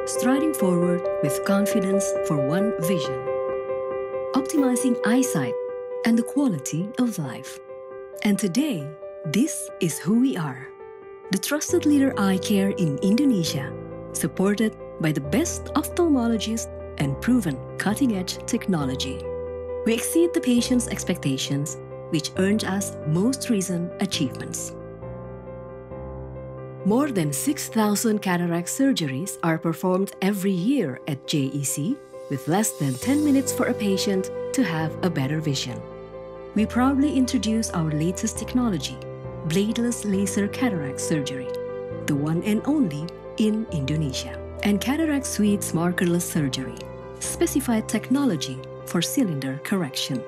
striding forward with confidence for one vision, optimizing eyesight and the quality of life. And today, this is who we are. The trusted leader eye care in Indonesia, supported by the best ophthalmologists and proven cutting-edge technology. We exceed the patient's expectations, which earned us most recent achievements. More than 6,000 cataract surgeries are performed every year at JEC, with less than 10 minutes for a patient to have a better vision. We proudly introduce our latest technology, bladeless laser cataract surgery, the one and only in Indonesia, and cataract suites markerless surgery, specified technology for cylinder correction.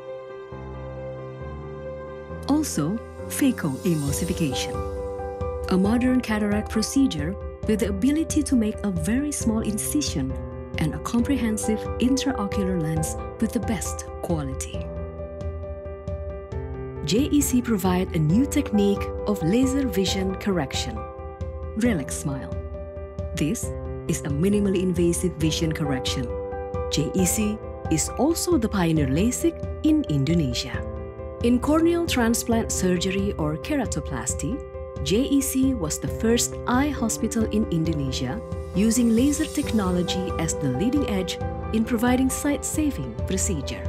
Also, phacoemulsification, a modern cataract procedure with the ability to make a very small incision and a comprehensive intraocular lens with the best quality. JEC provides a new technique of laser vision correction, RELAX Smile. This is a minimally invasive vision correction. JEC is also the pioneer LASIK in Indonesia. In corneal transplant surgery or keratoplasty, JEC was the first eye hospital in Indonesia using laser technology as the leading edge in providing sight-saving procedure.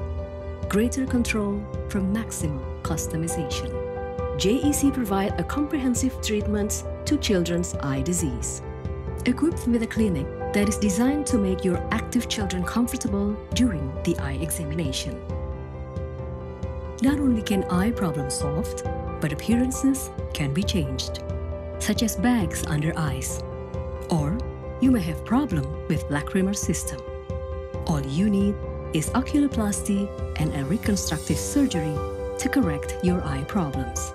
Greater control from maximum customization. JEC provide a comprehensive treatment to children's eye disease. Equipped with a clinic that is designed to make your active children comfortable during the eye examination. Not only can eye problems solved, but appearances can be changed, such as bags under eyes. Or you may have problem with lacrimal system. All you need is oculoplasty and a reconstructive surgery to correct your eye problems.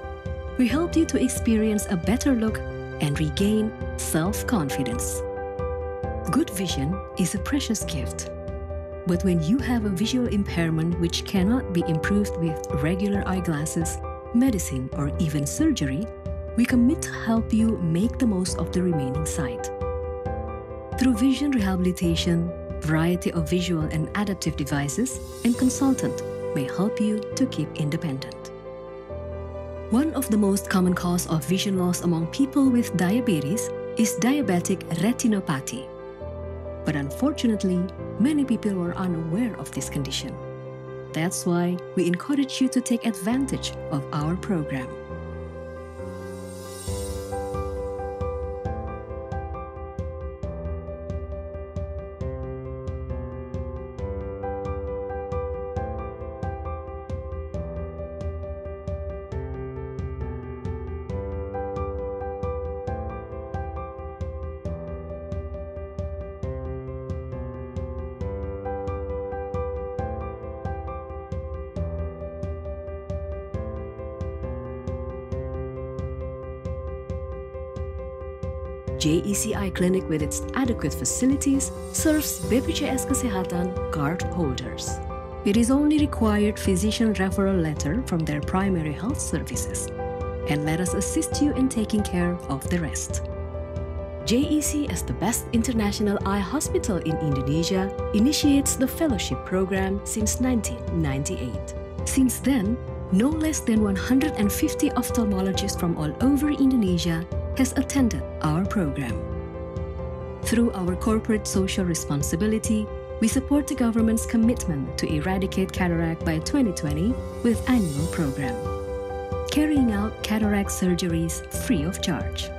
We help you to experience a better look and regain self-confidence. Good vision is a precious gift. But when you have a visual impairment which cannot be improved with regular eyeglasses, medicine, or even surgery, we commit to help you make the most of the remaining sight. Through vision rehabilitation, variety of visual and adaptive devices, and consultant may help you to keep independent. One of the most common cause of vision loss among people with diabetes is diabetic retinopathy. But unfortunately, many people were unaware of this condition. That's why we encourage you to take advantage of our program. JEC Eye Clinic with its adequate facilities serves BPJS Kesehatan card holders. It is only required physician referral letter from their primary health services, and let us assist you in taking care of the rest. JEC, as the best international eye hospital in Indonesia, initiates the fellowship program since 1998. Since then, no less than 150 ophthalmologists from all over Indonesia has attended our program. Through our corporate social responsibility, we support the government's commitment to eradicate cataract by 2020 with annual program, carrying out cataract surgeries free of charge.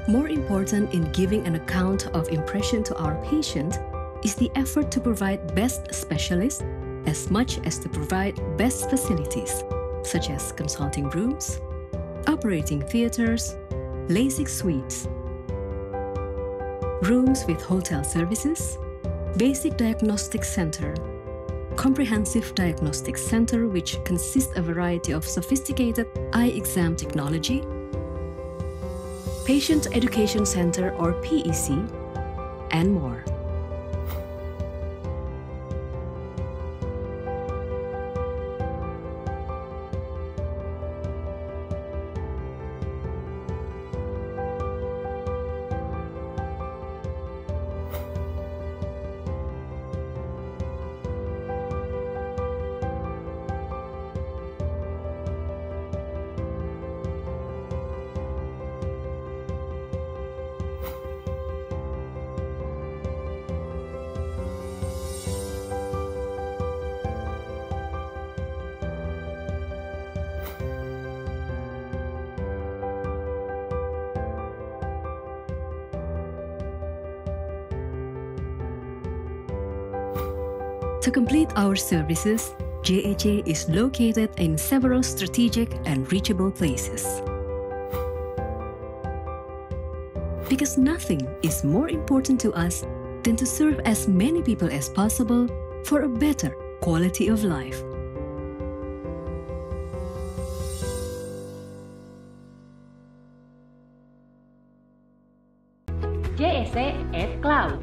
More important in giving an account of impression to our patient is the effort to provide best specialists as much as to provide best facilities, such as consulting rooms, operating theaters, LASIK suites, rooms with hotel services, basic diagnostic center, comprehensive diagnostic center which consists of a variety of sophisticated eye exam technology, patient education center or PEC, and more. To complete our services, JAC is located in several strategic and reachable places. Because nothing is more important to us than to serve as many people as possible for a better quality of life. JAC @Cloud.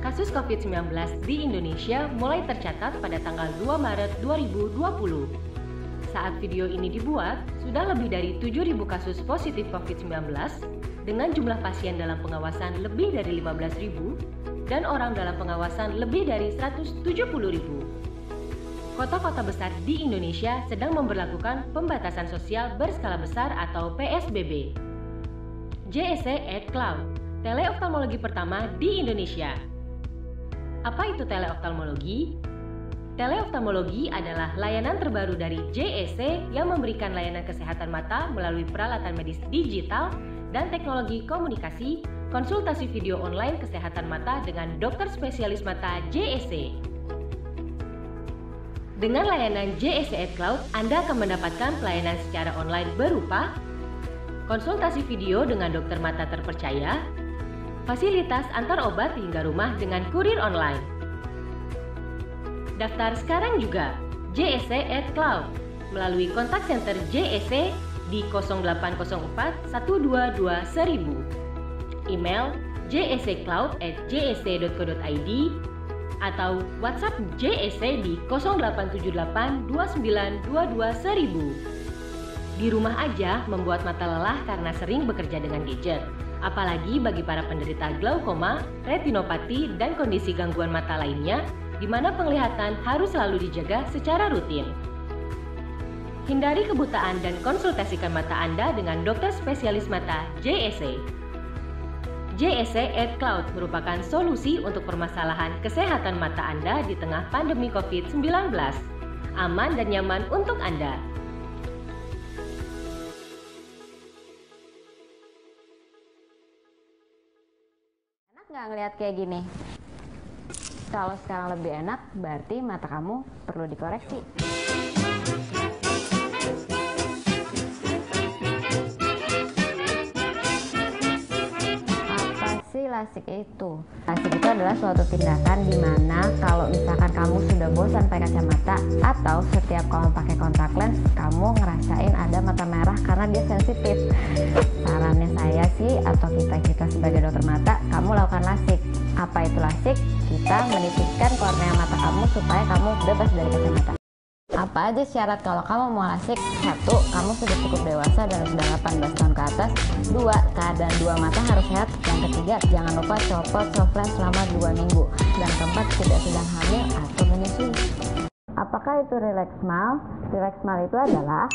Kasus COVID-19 di Indonesia mulai tercatat pada tanggal 2 Maret 2020. Saat video ini dibuat, sudah lebih dari 7.000 kasus positif COVID-19 dengan jumlah pasien dalam pengawasan lebih dari 15.000 dan orang dalam pengawasan lebih dari 170.000. Kota-kota besar di Indonesia sedang memberlakukan pembatasan sosial berskala besar atau PSBB. JAC @Cloud, teleoftalmologi pertama di Indonesia. Apa itu teleoftalmologi? Teleoftalmologi adalah layanan terbaru dari JAC yang memberikan layanan kesehatan mata melalui peralatan medis digital dan teknologi komunikasi, konsultasi video online kesehatan mata dengan dokter spesialis mata JAC. Dengan layanan JAC @Cloud, Anda akan mendapatkan pelayanan secara online berupa konsultasi video dengan dokter mata terpercaya, fasilitas antar obat hingga rumah dengan kurir online. Daftar sekarang juga JAC @Cloud melalui kontak center JAC di 0804 122 1000, email jaccloud@jac.co.id atau WhatsApp JAC di 0878 2922 1000. Di rumah aja membuat mata lelah karena sering bekerja dengan gadget. Apalagi bagi para penderita glaukoma, retinopati, dan kondisi gangguan mata lainnya, di mana penglihatan harus selalu dijaga secara rutin. Hindari kebutaan dan konsultasikan mata Anda dengan dokter spesialis mata JAC. JAC @Cloud merupakan solusi untuk permasalahan kesehatan mata Anda di tengah pandemi COVID-19. Aman dan nyaman untuk Anda. Nggak ngelihat kayak gini. Kalau sekarang lebih enak, berarti mata kamu perlu dikoreksi. Apa sih LASIK itu? LASIK itu adalah suatu tindakan di mana kalau misalkan kamu sudah bosan pakai kacamata atau setiap kamu pakai kontak lens, kamu ngerasain ada mata merah karena dia sensitif. Sarannya saya sih atau kita sebagai dokter mata, kamu lakukan LASIK. Apa itu LASIK? Kita menipiskan kornea mata kamu supaya kamu bebas dari kacamata. Apa aja syarat kalau kamu mau LASIK? 1. Kamu sudah cukup dewasa dan sudah 18 tahun ke atas. 2. Keadaan dua mata harus sehat. Yang ketiga, jangan lupa copot soft lens selama 2 minggu. Dan keempat, tidak sedang hamil atau menyusui. Apakah itu Relax Smile? Relax Smile itu adalah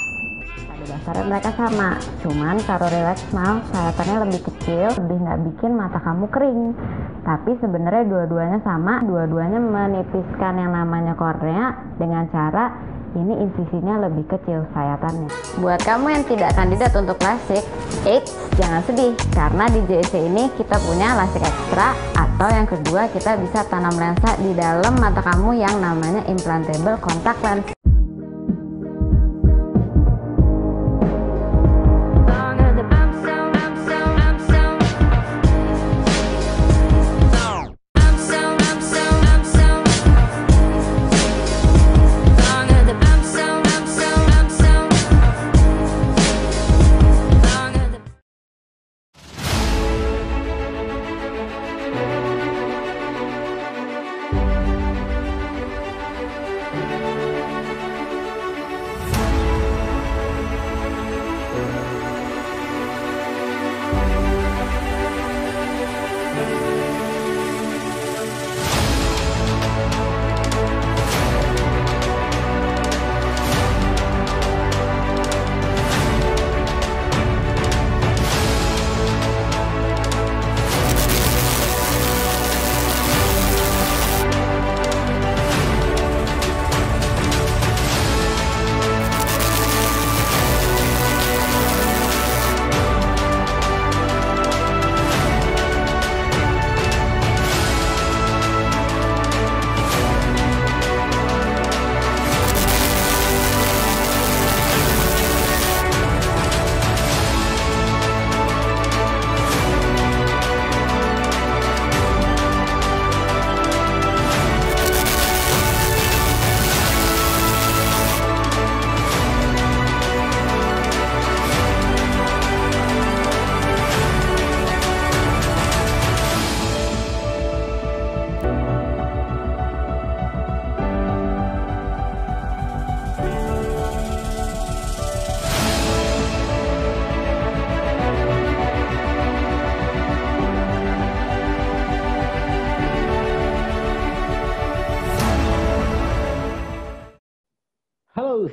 pada dasarnya mereka sama, cuman kalau Relax Smile syaratnya lebih kecil, lebih nggak bikin mata kamu kering. Tapi sebenarnya dua-duanya sama, dua-duanya menipiskan yang namanya kornea dengan cara ini insisinya lebih kecil sayatannya. Buat kamu yang tidak kandidat untuk LASIK, jangan sedih, karena di JAC ini kita punya LASIK ekstra, atau yang kedua kita bisa tanam lensa di dalam mata kamu yang namanya implantable contact lens.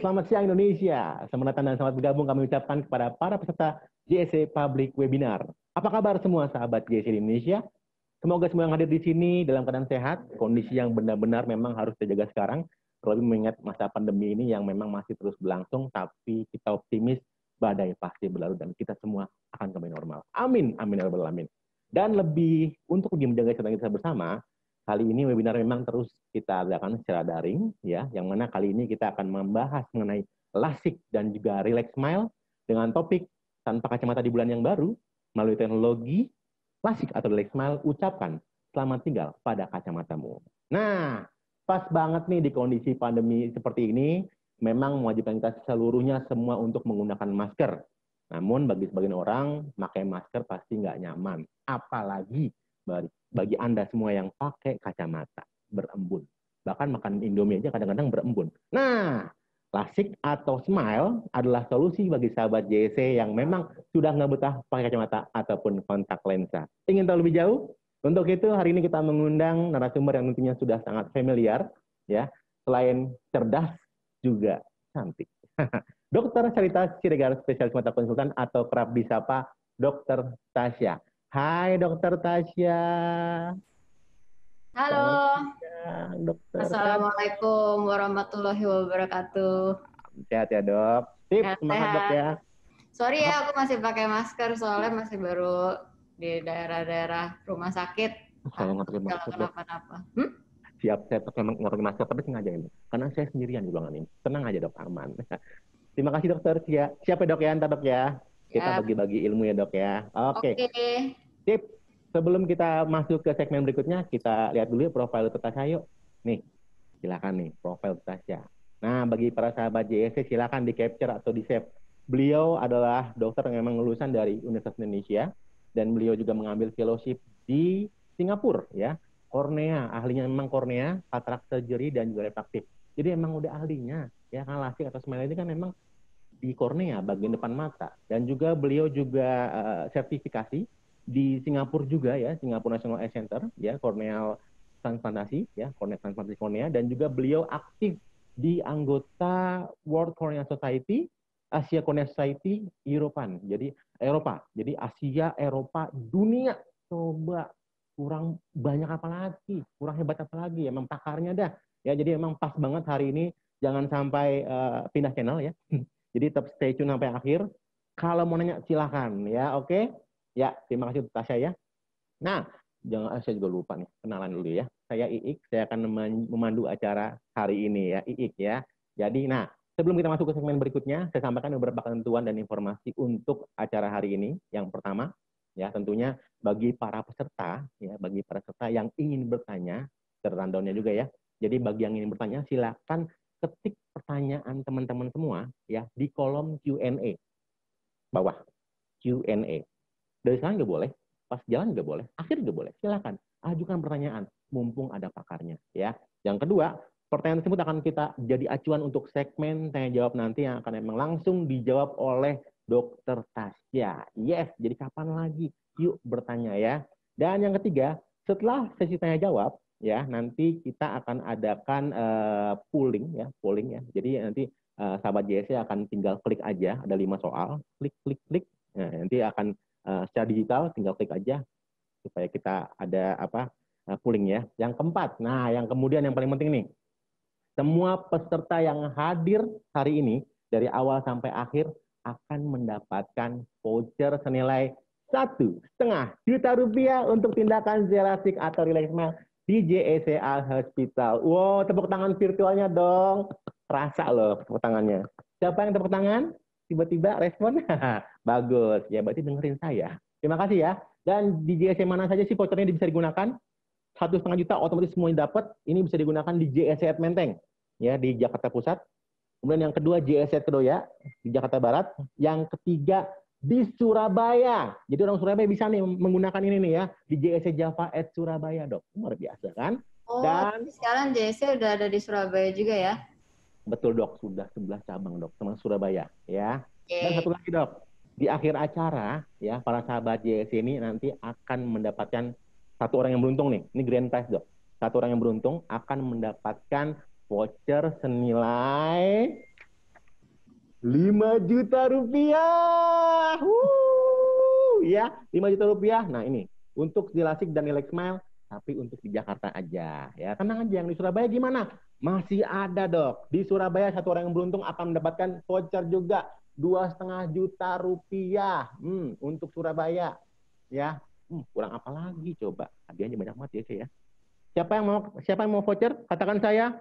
selamat siang Indonesia. Selamat datang dan selamat bergabung kami ucapkan kepada para peserta JSC Public Webinar. Apa kabar semua sahabat JSC di Indonesia? Semoga semua yang hadir di sini dalam keadaan sehat, kondisi yang benar-benar memang harus dijaga sekarang, terlebih mengingat masa pandemi ini yang memang masih terus berlangsung, tapi kita optimis badai pasti berlalu dan kita semua akan kembali normal. Amin, amin, ya rabbal alamin. Dan untuk lebih menjaga kesehatan kita bersama, kali ini webinar memang terus kita adakan secara daring, ya, yang mana kali ini kita akan membahas mengenai lasik dan juga relax smile dengan topik tanpa kacamata di bulan yang baru melalui teknologi lasik atau relax smile, ucapkan selamat tinggal pada kacamatamu. Nah, pas banget nih di kondisi pandemi seperti ini, memang mewajibkan kita seluruhnya semua untuk menggunakan masker. Namun bagi sebagian orang, pakai masker pasti nggak nyaman. Apalagi bagi Anda semua yang pakai kacamata berembun. Bahkan makan Indomie aja kadang-kadang berembun. Nah, lasik atau smile adalah solusi bagi sahabat JSC yang memang sudah nggak betah pakai kacamata ataupun kontak lensa. Ingin tahu lebih jauh? Untuk itu hari ini kita mengundang narasumber yang tentunya sudah sangat familiar, ya. Selain cerdas juga cantik. Dokter Carita Siregar, spesialis mata konsultan atau kerap disapa Dokter Tasya. Hai Dokter Tasya. Halo. Dokter. Assalamualaikum warahmatullahi wabarakatuh. Sehat ya dok. Sip, semangat dok ya. Sorry ya, aku masih pakai masker soalnya masih baru di daerah-daerah rumah sakit. Saya nggak pakai masker dok. Kenapa-napa. Siap, saya pakai masker tapi sengaja ini. Karena saya sendirian di ruangan ini. Tenang aja dok, aman. Terima kasih dokter. Siap ya dok ya, ntar dok ya. Kita bagi-bagi ilmu ya dok ya. Oke. Sip. Sebelum kita masuk ke segmen berikutnya, kita lihat dulu ya profil Dokter Tasya yuk. Nih, silakan nih profil Dokter Tasya. Nah, bagi para sahabat JSC silakan di capture atau di save. Beliau adalah dokter yang memang lulusan dari Universitas Indonesia dan beliau juga mengambil fellowship di Singapura ya. Kornea, ahlinya memang kornea, cataract surgery dan juga refraktif. Jadi memang udah ahlinya ya, kan lasik atau smile ini kan memang di kornea bagian depan mata dan juga beliau juga sertifikasi di Singapura juga ya, Singapura National Eye Center ya, corneal transplantasi ya, corneal transplantasi kornea, dan juga beliau aktif di anggota World Cornea Society, Asia Cornea Society, European. Jadi Eropa. Jadi Asia, Eropa, dunia. Coba kurang banyak apa lagi? Kurang hebat apa lagi? Emang pakarnya dah. Ya, jadi emang pas banget hari ini, jangan sampai pindah channel ya. Jadi tetap stay tune sampai akhir. Kalau mau nanya silahkan ya, oke? Ya, terima kasih Tasya ya. Nah, saya juga lupa nih, kenalan dulu ya. Saya Iik, saya akan memandu acara hari ini ya, Iik ya. Jadi, nah, sebelum kita masuk ke segmen berikutnya, saya sampaikan beberapa ketentuan dan informasi untuk acara hari ini. Yang pertama, ya tentunya bagi para peserta, ya bagi para peserta yang ingin bertanya, rundown-nya juga ya. Jadi bagi yang ingin bertanya, silakan ketik pertanyaan teman-teman semua ya di kolom Q&A bawah Q&A. Dari sekarang nggak boleh, pas jalan nggak boleh, akhir nggak boleh. Silakan ajukan pertanyaan, mumpung ada pakarnya. Ya. Yang kedua, pertanyaan tersebut akan kita jadi acuan untuk segmen tanya jawab nanti yang akan memang langsung dijawab oleh Dokter Tasya. Yes, jadi kapan lagi? Yuk bertanya ya. Dan yang ketiga, setelah sesi tanya jawab, ya nanti kita akan adakan polling ya. Jadi nanti sahabat JSC akan tinggal klik aja, ada 5 soal, klik. Nah, nanti akan secara digital tinggal klik aja supaya kita ada polling ya. Yang keempat, nah yang kemudian yang paling penting nih, semua peserta yang hadir hari ini dari awal sampai akhir akan mendapatkan voucher senilai Rp1,5 juta untuk tindakan lasik atau relax smile di JSC Eye Hospital. Wow, tepuk tangan virtualnya dong. Rasa loh tepuk tangannya. Siapa yang tepuk tangan? Tiba-tiba respon, bagus. Ya, berarti dengerin saya. Terima kasih ya. Dan di JSC mana saja sih vouchernya bisa digunakan? Rp1,5 juta otomatis semuanya dapat. Ini bisa digunakan di JSC Menteng, ya di Jakarta Pusat. Kemudian yang kedua JSC Kedoya di Jakarta Barat. Yang ketiga di Surabaya. Jadi orang Surabaya bisa nih menggunakan ini nih ya di JSC Java at Surabaya dok. Luar biasa kan? Oh, dan sekarang JSC udah ada di Surabaya juga ya? Betul dok, sudah 11 cabang dok, sama Surabaya ya. Dan satu lagi dok, di akhir acara ya para sahabat JSC ini nanti akan mendapatkan satu orang yang beruntung nih, ini grand prize dok. Satu orang yang beruntung akan mendapatkan voucher senilai 5 juta rupiah. Ya, 5 juta rupiah. Nah, ini untuk di Lasik dan Relax Smile, tapi untuk di Jakarta aja. Ya, tenang aja. Yang di Surabaya gimana? Masih ada, Dok. Di Surabaya satu orang yang beruntung akan mendapatkan voucher juga 2,5 juta rupiah. Untuk Surabaya. Ya, kurang apa lagi coba? Hadiahnya banyak banget ya. Siapa yang mau voucher? Katakan saya.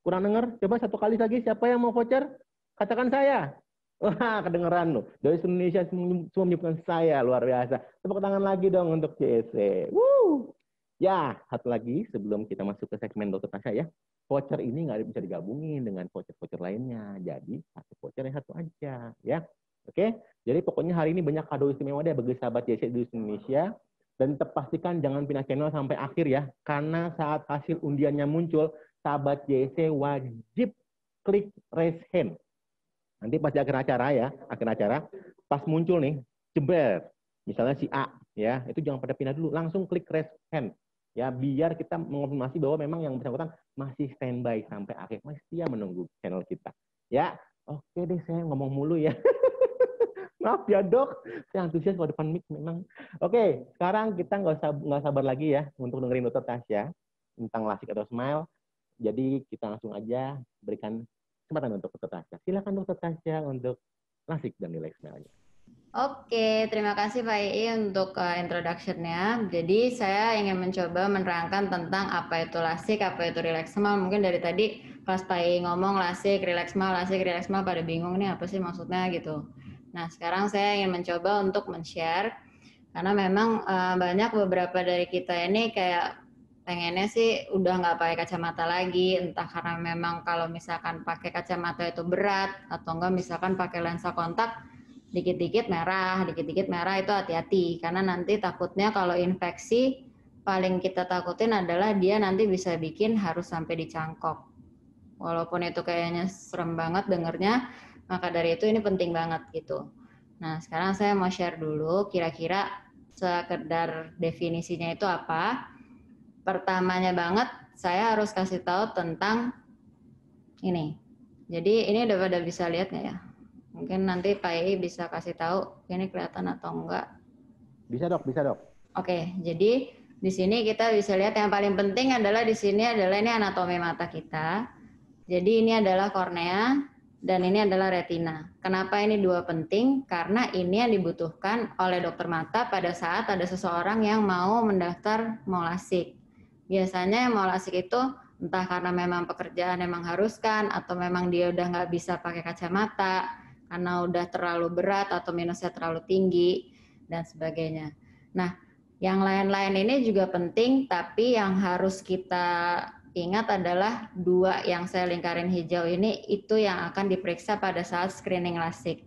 Kurang dengar? Coba satu kali lagi. Siapa yang mau voucher? Katakan saya. Wah, kedengeran loh. Dari Indonesia semua menyebutkan saya. Luar biasa. Tepuk tangan lagi dong untuk CSC. Ya, satu lagi sebelum kita masuk ke segmen Dokter Tasya ya. Voucher ini nggak bisa digabungin dengan voucher-voucher lainnya. Jadi, satu voucher yang satu aja. Ya, oke? Jadi, pokoknya hari ini banyak kado istimewa deh bagi sahabat CSC di Indonesia. Dan pastikan jangan pindah channel sampai akhir ya. Karena saat hasil undiannya muncul, sahabat JC wajib klik raise hand. Nanti pas di akhir acara, pas muncul nih, jebret, misalnya si A, ya, itu jangan pada pindah dulu, langsung klik raise hand. Ya, biar kita mengonfirmasi bahwa memang yang bersangkutan masih standby sampai akhir, masih setia menunggu channel kita. Ya, oke deh, saya ngomong mulu ya. Maaf ya dok, saya antusias kalau depan mic memang. Oke, sekarang kita nggak sabar lagi ya untuk dengerin Dokter Tasya tentang Lasik atau Smile. Jadi kita langsung aja berikan kesempatan untuk Dokter Tasya. Silakan Dokter Tasya untuk Lasik dan Relax Smile-nya. Oke, terima kasih Pak Ii untuk introduction-nya. Jadi saya ingin mencoba menerangkan tentang apa itu lasik, apa itu relax smile. Mungkin dari tadi pas Pak Ii ngomong lasik, relax smile, pada bingung nih apa sih maksudnya gitu. Nah, sekarang saya ingin mencoba untuk men-share karena memang banyak beberapa dari kita ini kayak pengennya sih udah nggak pakai kacamata lagi, entah karena memang kalau misalkan pakai kacamata itu berat atau enggak misalkan pakai lensa kontak dikit-dikit merah itu hati-hati karena nanti takutnya kalau infeksi paling kita takutin adalah dia nanti bisa bikin harus sampai dicangkok. Walaupun itu kayaknya serem banget dengernya, maka dari itu ini penting banget gitu. Nah, sekarang saya mau share dulu kira-kira sekedar definisinya itu apa. Pertamanya banget saya harus kasih tahu tentang ini. Jadi ini udah pada bisa lihat nggak ya? Mungkin nanti Pak Ii bisa kasih tahu ini kelihatan atau enggak. Bisa dok. Oke, jadi di sini kita bisa lihat yang paling penting adalah di sini adalah ini anatomi mata kita. Jadi ini adalah kornea dan ini adalah retina. Kenapa ini dua penting? Karena ini yang dibutuhkan oleh dokter mata pada saat ada seseorang yang mau mendaftar mau lasik. Biasanya yang mau lasik itu entah karena memang pekerjaan yang mengharuskan atau memang dia udah nggak bisa pakai kacamata karena udah terlalu berat atau minusnya terlalu tinggi dan sebagainya. Nah, yang lain-lain ini juga penting, tapi yang harus kita ingat adalah dua yang saya lingkarin hijau ini itu yang akan diperiksa pada saat screening lasik.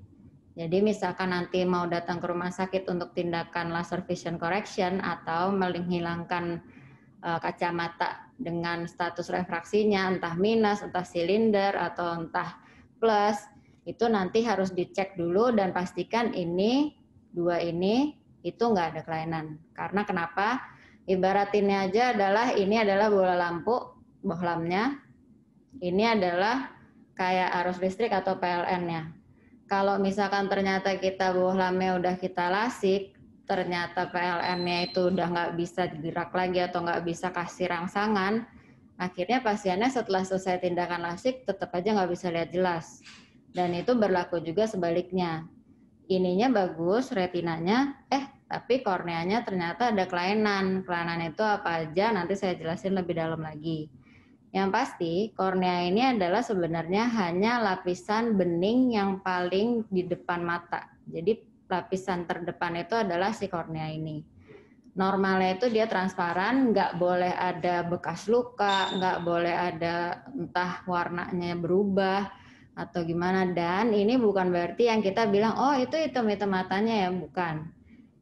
Jadi misalkan nanti mau datang ke rumah sakit untuk tindakan laser vision correction atau menghilangkan kacamata dengan status refraksinya entah minus, entah silinder atau entah plus, itu nanti harus dicek dulu dan pastikan ini dua ini itu nggak ada kelainan. Karena kenapa? Ibaratinnya aja adalah ini adalah bola lampu, bohlamnya. Ini adalah kayak arus listrik atau PLN-nya. Kalau misalkan ternyata kita bohlamnya udah kita lasik, ternyata PLN-nya itu udah nggak bisa gerak lagi atau nggak bisa kasih rangsangan, akhirnya pasiennya setelah selesai tindakan lasik tetap aja nggak bisa lihat jelas. Dan itu berlaku juga sebaliknya. Ininya bagus, retinanya, tapi korneanya ternyata ada kelainan. Kelainan itu apa aja, nanti saya jelasin lebih dalam lagi. Yang pasti, kornea ini adalah sebenarnya hanya lapisan bening yang paling di depan mata. Jadi lapisan terdepan itu adalah si kornea ini. Normalnya itu dia transparan, nggak boleh ada bekas luka, nggak boleh ada entah warnanya berubah, atau gimana. Dan ini bukan berarti yang kita bilang oh itu hitam-hitam matanya ya, bukan.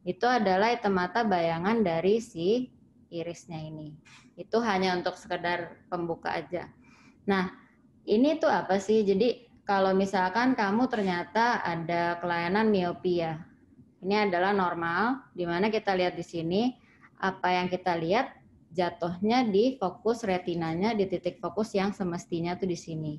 Itu adalah hitam mata bayangan dari si irisnya ini. Itu hanya untuk sekedar pembuka aja. Nah, ini tuh apa sih? Jadi kalau misalkan kamu ternyata ada kelainan miopia, ini adalah normal, di mana kita lihat di sini apa yang kita lihat jatuhnya di fokus retinanya, di titik fokus yang semestinya tuh di sini.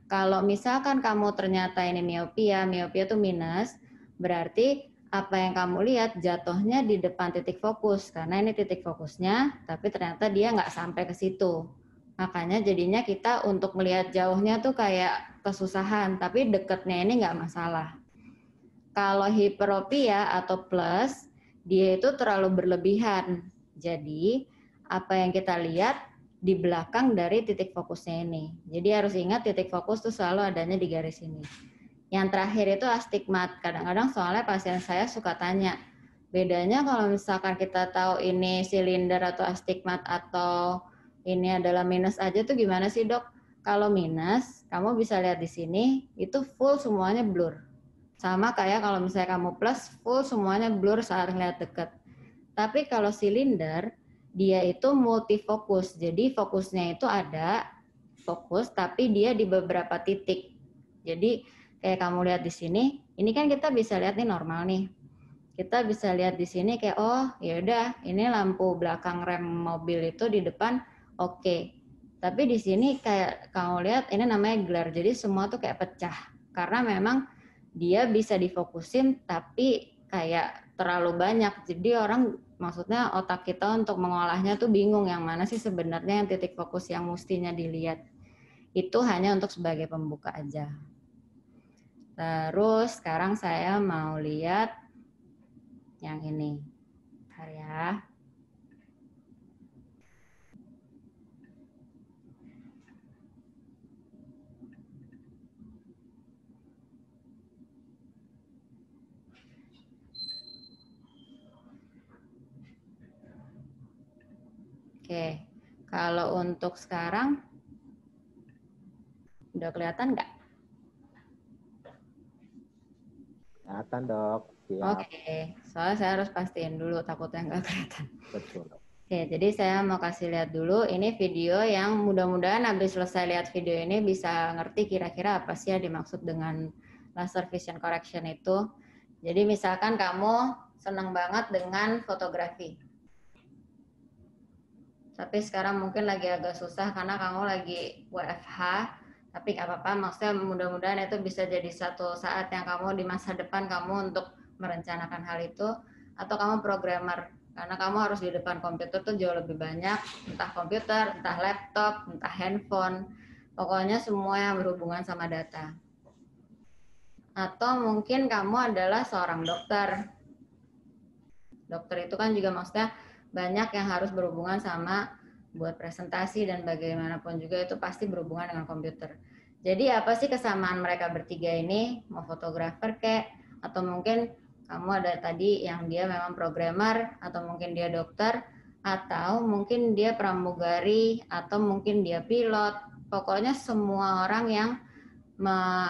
Kalau misalkan kamu ternyata ini miopia itu minus, berarti apa yang kamu lihat jatuhnya di depan titik fokus, karena ini titik fokusnya, tapi ternyata dia nggak sampai ke situ. Makanya jadinya kita untuk melihat jauhnya tuh kayak kesusahan, tapi deketnya ini nggak masalah. Kalau hiperopia atau plus, dia itu terlalu berlebihan. Jadi apa yang kita lihat di belakang dari titik fokusnya ini. Jadi harus ingat titik fokus tuh selalu adanya di garis ini. Yang terakhir itu astigmat. Kadang-kadang soalnya pasien saya suka tanya, bedanya kalau misalkan kita tahu ini silinder atau astigmat atau ini adalah minus aja tuh gimana sih dok? Kalau minus, kamu bisa lihat di sini, itu full semuanya blur. Sama kayak kalau misalnya kamu plus, full semuanya blur saat ngeliat deket. Tapi kalau silinder, dia itu multifokus. Jadi fokusnya itu ada fokus, tapi dia di beberapa titik. Jadi kayak kamu lihat di sini, ini kan kita bisa lihat nih normal nih. Kita bisa lihat di sini kayak oh ya udah ini lampu belakang rem mobil itu di depan oke. Tapi di sini kayak kamu lihat ini namanya glare. Jadi semua tuh kayak pecah karena memang dia bisa difokusin tapi kayak terlalu banyak. Jadi orang maksudnya otak kita untuk mengolahnya tuh bingung yang mana sih sebenarnya yang titik fokus yang mestinya dilihat. Itu hanya untuk sebagai pembuka aja. Terus sekarang saya mau lihat yang ini. Bentar ya. Oke, kalau untuk sekarang udah kelihatan nggak? Kelihatan dok. Siap. Oke, soalnya saya harus pastiin dulu takutnya nggak kelihatan. Betul. Oke, jadi saya mau kasih lihat dulu ini video yang mudah-mudahan habis selesai lihat video ini bisa ngerti kira-kira apa sih yang dimaksud dengan laser vision correction itu. Jadi misalkan kamu senang banget dengan fotografi. Tapi sekarang mungkin lagi agak susah karena kamu lagi WFH, tapi nggak apa-apa, maksudnya mudah-mudahan itu bisa jadi satu saat yang kamu di masa depan kamu untuk merencanakan hal itu, atau kamu programmer, karena kamu harus di depan komputer tuh jauh lebih banyak, entah komputer, entah laptop, entah handphone, pokoknya semua yang berhubungan sama data. Atau mungkin kamu adalah seorang dokter. Dokter itu kan juga maksudnya banyak yang harus berhubungan sama buat presentasi dan bagaimanapun juga itu pasti berhubungan dengan komputer. Jadi apa sih kesamaan mereka bertiga ini? Mau fotografer kek? Atau mungkin kamu ada tadi yang dia memang programmer, atau mungkin dia dokter, atau mungkin dia pramugari, atau mungkin dia pilot. Pokoknya semua orang yang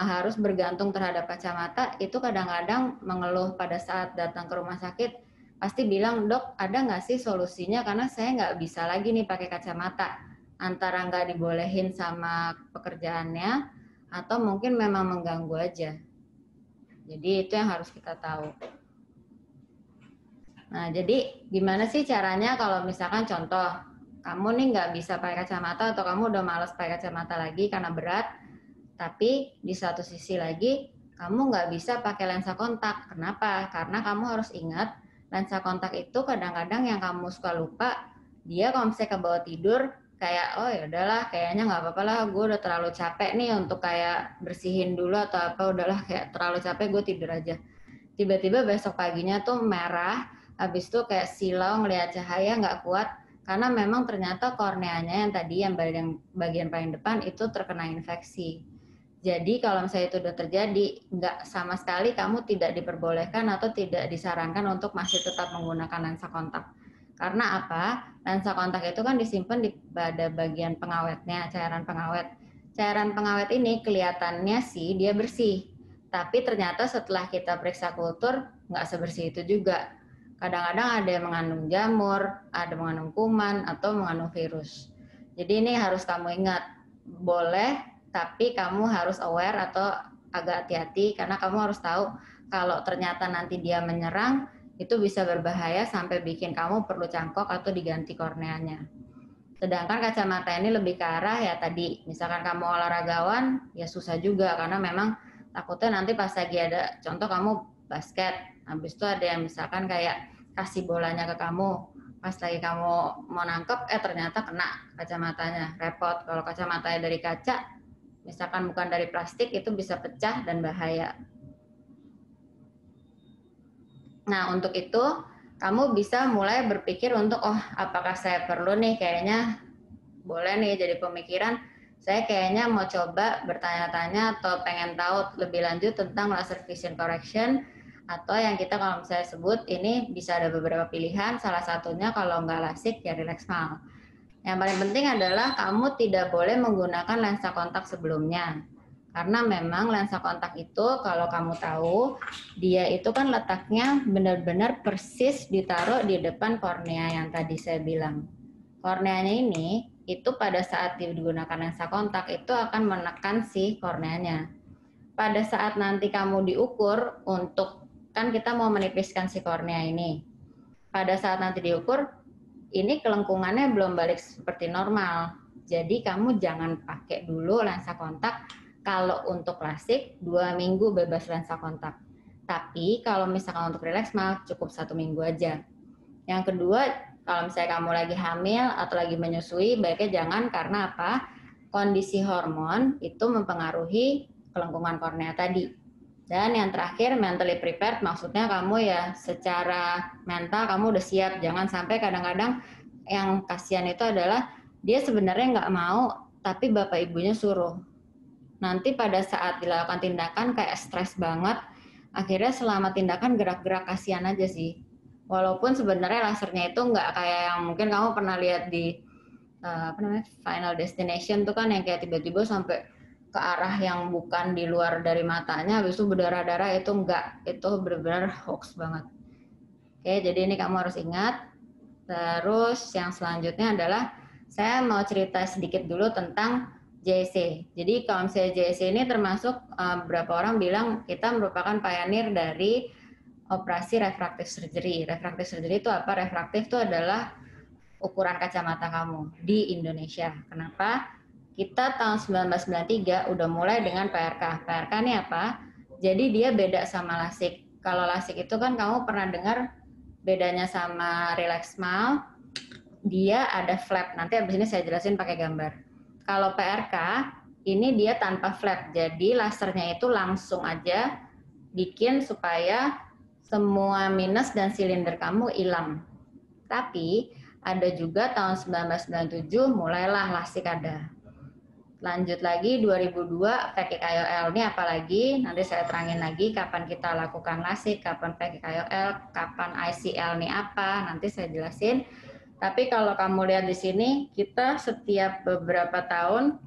harus bergantung terhadap kacamata itu kadang-kadang mengeluh pada saat datang ke rumah sakit, pasti bilang, dok ada nggak sih solusinya karena saya nggak bisa lagi nih pakai kacamata, antara nggak dibolehin sama pekerjaannya atau mungkin memang mengganggu aja. Jadi itu yang harus kita tahu. Nah jadi gimana sih caranya kalau misalkan contoh kamu nih nggak bisa pakai kacamata atau kamu udah males pakai kacamata lagi karena berat, tapi di satu sisi lagi kamu nggak bisa pakai lensa kontak. Kenapa? Karena kamu harus ingat lensa kontak itu kadang-kadang yang kamu suka lupa, dia kalau misalnya ke bawah tidur kayak oh ya udahlah kayaknya nggak apa-apa lah, gue udah terlalu capek nih untuk kayak bersihin dulu atau apa, udahlah kayak terlalu capek gue tidur aja. Tiba-tiba besok paginya tuh merah, habis itu kayak silau ngelihat cahaya nggak kuat karena memang ternyata korneanya yang tadi yang bagian paling depan itu terkena infeksi. Jadi kalau misalnya itu udah terjadi, nggak sama sekali kamu tidak diperbolehkan atau tidak disarankan untuk masih tetap menggunakan lensa kontak. Karena apa? Lensa kontak itu kan disimpan pada bagian pengawetnya, cairan pengawet. Cairan pengawet ini kelihatannya sih dia bersih, tapi ternyata setelah kita periksa kultur, nggak sebersih itu juga. Kadang-kadang ada yang mengandung jamur, ada mengandung kuman, atau mengandung virus. Jadi ini harus kamu ingat, boleh tapi kamu harus aware atau agak hati-hati karena kamu harus tahu kalau ternyata nanti dia menyerang itu bisa berbahaya sampai bikin kamu perlu cangkok atau diganti korneanya. Sedangkan kacamata ini lebih ke arah ya tadi, misalkan kamu olahragawan, ya susah juga karena memang takutnya nanti pas lagi ada, contoh kamu basket, habis itu ada yang misalkan kayak kasih bolanya ke kamu, pas lagi kamu mau nangkep, ternyata kena kacamatanya, repot. Kalau kacamatanya dari kaca, misalkan bukan dari plastik, itu bisa pecah dan bahaya. Nah, untuk itu kamu bisa mulai berpikir untuk, oh apakah saya perlu nih, kayaknya boleh nih jadi pemikiran, saya kayaknya mau coba bertanya-tanya atau pengen tahu lebih lanjut tentang laser vision correction, atau yang kita kalau misalnya sebut ini bisa ada beberapa pilihan, salah satunya kalau nggak LASIK ya Relax Smile. Yang paling penting adalah kamu tidak boleh menggunakan lensa kontak sebelumnya. Karena memang lensa kontak itu kalau kamu tahu, dia itu kan letaknya benar-benar persis ditaruh di depan kornea yang tadi saya bilang. Korneanya ini, itu pada saat digunakan lensa kontak itu akan menekan si korneanya. Pada saat nanti kamu diukur untuk, kan kita mau menipiskan si kornea ini. Pada saat nanti diukur, ini kelengkungannya belum balik seperti normal. Jadi kamu jangan pakai dulu lensa kontak. Kalau untuk LASIK 2 minggu bebas lensa kontak. Tapi kalau misalkan untuk Relax Smile cukup 1 minggu aja. Yang kedua, kalau misalnya kamu lagi hamil atau lagi menyusui, baiknya jangan, karena apa? Kondisi hormon itu mempengaruhi kelengkungan kornea tadi. Dan yang terakhir, mentally prepared, maksudnya kamu ya secara mental kamu udah siap. Jangan sampai kadang-kadang yang kasihan itu adalah dia sebenarnya nggak mau, tapi bapak ibunya suruh. Nanti pada saat dilakukan tindakan kayak stres banget, akhirnya selama tindakan gerak-gerak kasihan aja sih. Walaupun sebenarnya lasernya itu nggak kayak yang mungkin kamu pernah lihat di Final Destination tuh kan, yang kayak tiba-tiba sampai ke arah yang bukan di luar dari matanya, habis itu berdarah-darah, itu enggak, itu benar-benar hoax banget. Oke, jadi ini kamu harus ingat. Terus yang selanjutnya adalah saya mau cerita sedikit dulu tentang JC. Jadi kalau misalnya JC ini termasuk beberapa orang bilang kita merupakan pioneer dari operasi refractive surgery. Refractive surgery itu apa? Refraktif itu adalah ukuran kacamata kamu di Indonesia. Kenapa? Kita tahun 1993 udah mulai dengan PRK. PRK ini apa? Jadi dia beda sama LASIK. Kalau LASIK itu kan kamu pernah dengar bedanya sama Relax Smile, dia ada flap. Nanti abis ini saya jelasin pakai gambar. Kalau PRK, ini dia tanpa flap. Jadi lasernya itu langsung aja bikin supaya semua minus dan silinder kamu hilang. Tapi ada juga tahun 1997 mulailah LASIK ada. Lanjut lagi 2002 pakai KOL. Ini apalagi nanti saya terangin lagi kapan kita lakukan LASIK, kapan pakai KOL, kapan ICL ini apa, nanti saya jelasin. Tapi kalau kamu lihat di sini, kita setiap beberapa tahun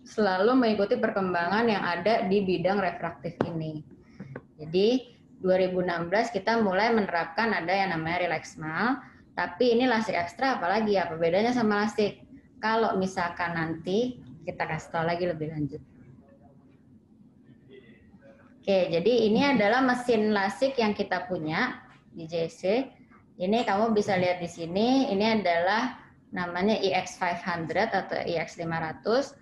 selalu mengikuti perkembangan yang ada di bidang refraktif ini. Jadi 2016 kita mulai menerapkan ada yang namanya Relax Smile, tapi ini LASIK ekstra apalagi, apa bedanya sama LASIK? Kalau misalkan nanti kita kasih tahu lagi lebih lanjut. Oke, jadi ini adalah mesin LASIK yang kita punya di JC. Ini kamu bisa lihat di sini, ini adalah namanya EX500 atau EX500.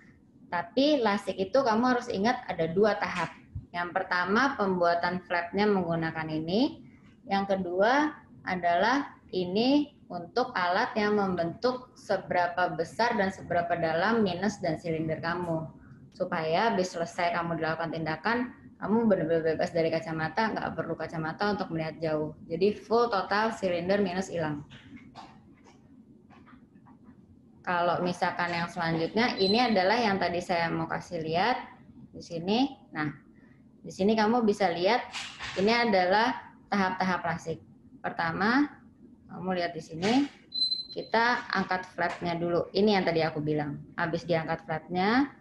Tapi LASIK itu kamu harus ingat ada 2 tahap. Yang pertama pembuatan flapnya menggunakan ini. Yang kedua adalah ini untuk alat yang membentuk seberapa besar dan seberapa dalam minus dan silinder kamu. Supaya habis selesai kamu dilakukan tindakan, kamu benar-benar bebas dari kacamata, nggak perlu kacamata untuk melihat jauh. Jadi full total silinder minus hilang. Kalau misalkan yang selanjutnya, ini adalah yang tadi saya mau kasih lihat di sini. Nah, di sini kamu bisa lihat ini adalah tahap-tahap LASIK. Pertama, kamu lihat di sini, kita angkat flapnya dulu. Ini yang tadi aku bilang. Habis diangkat flapnya,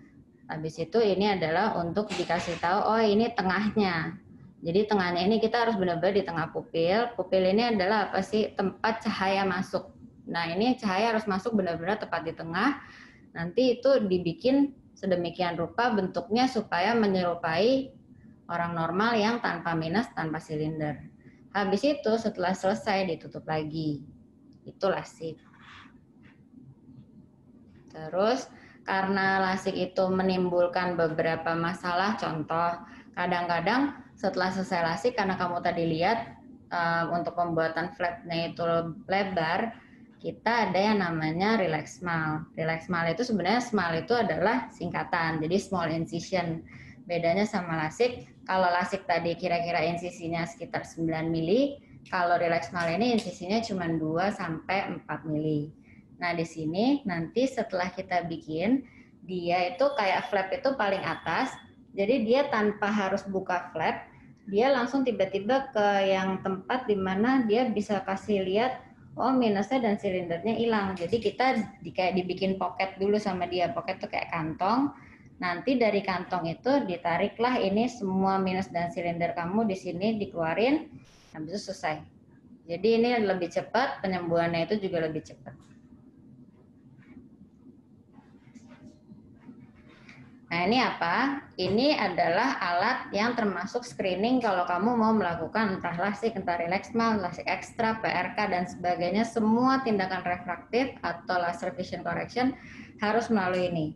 habis itu ini adalah untuk dikasih tahu, oh ini tengahnya. Jadi tengahnya ini kita harus benar-benar di tengah pupil. Pupil ini adalah apa sih? Tempat cahaya masuk. Nah ini cahaya harus masuk benar-benar tepat di tengah. Nanti itu dibikin sedemikian rupa bentuknya supaya menyerupai orang normal yang tanpa minus, tanpa silinder. Habis itu setelah selesai ditutup lagi. Itu LASIK. Terus karena lasik itu menimbulkan beberapa masalah, contoh kadang-kadang setelah selesai lasik karena kamu tadi lihat untuk pembuatan flapnya itu lebar, kita ada yang namanya relax smile. Relax smile itu sebenarnya smile itu adalah singkatan, jadi small incision. Bedanya sama lasik, kalau lasik tadi kira-kira insisinya sekitar 9 mili, kalau relax smile ini insisinya cuma 2 sampai 4 mili. Nah, di sini nanti setelah kita bikin, dia itu kayak flap itu paling atas, jadi dia tanpa harus buka flap, dia langsung tiba-tiba ke yang tempat di mana dia bisa kasih lihat, oh minusnya dan silindernya hilang. Jadi kita kayak dibikin pocket dulu sama dia. Pocket tuh kayak kantong. Nanti dari kantong itu ditariklah ini semua minus dan silinder kamu di sini dikeluarin, habis itu selesai. Jadi ini lebih cepat, penyembuhannya itu juga lebih cepat. Nah ini apa? Ini adalah alat yang termasuk screening kalau kamu mau melakukan entah lasik, entah relax smile, lasik ekstra, PRK, dan sebagainya. Semua tindakan refraktif atau laser vision correction harus melalui ini.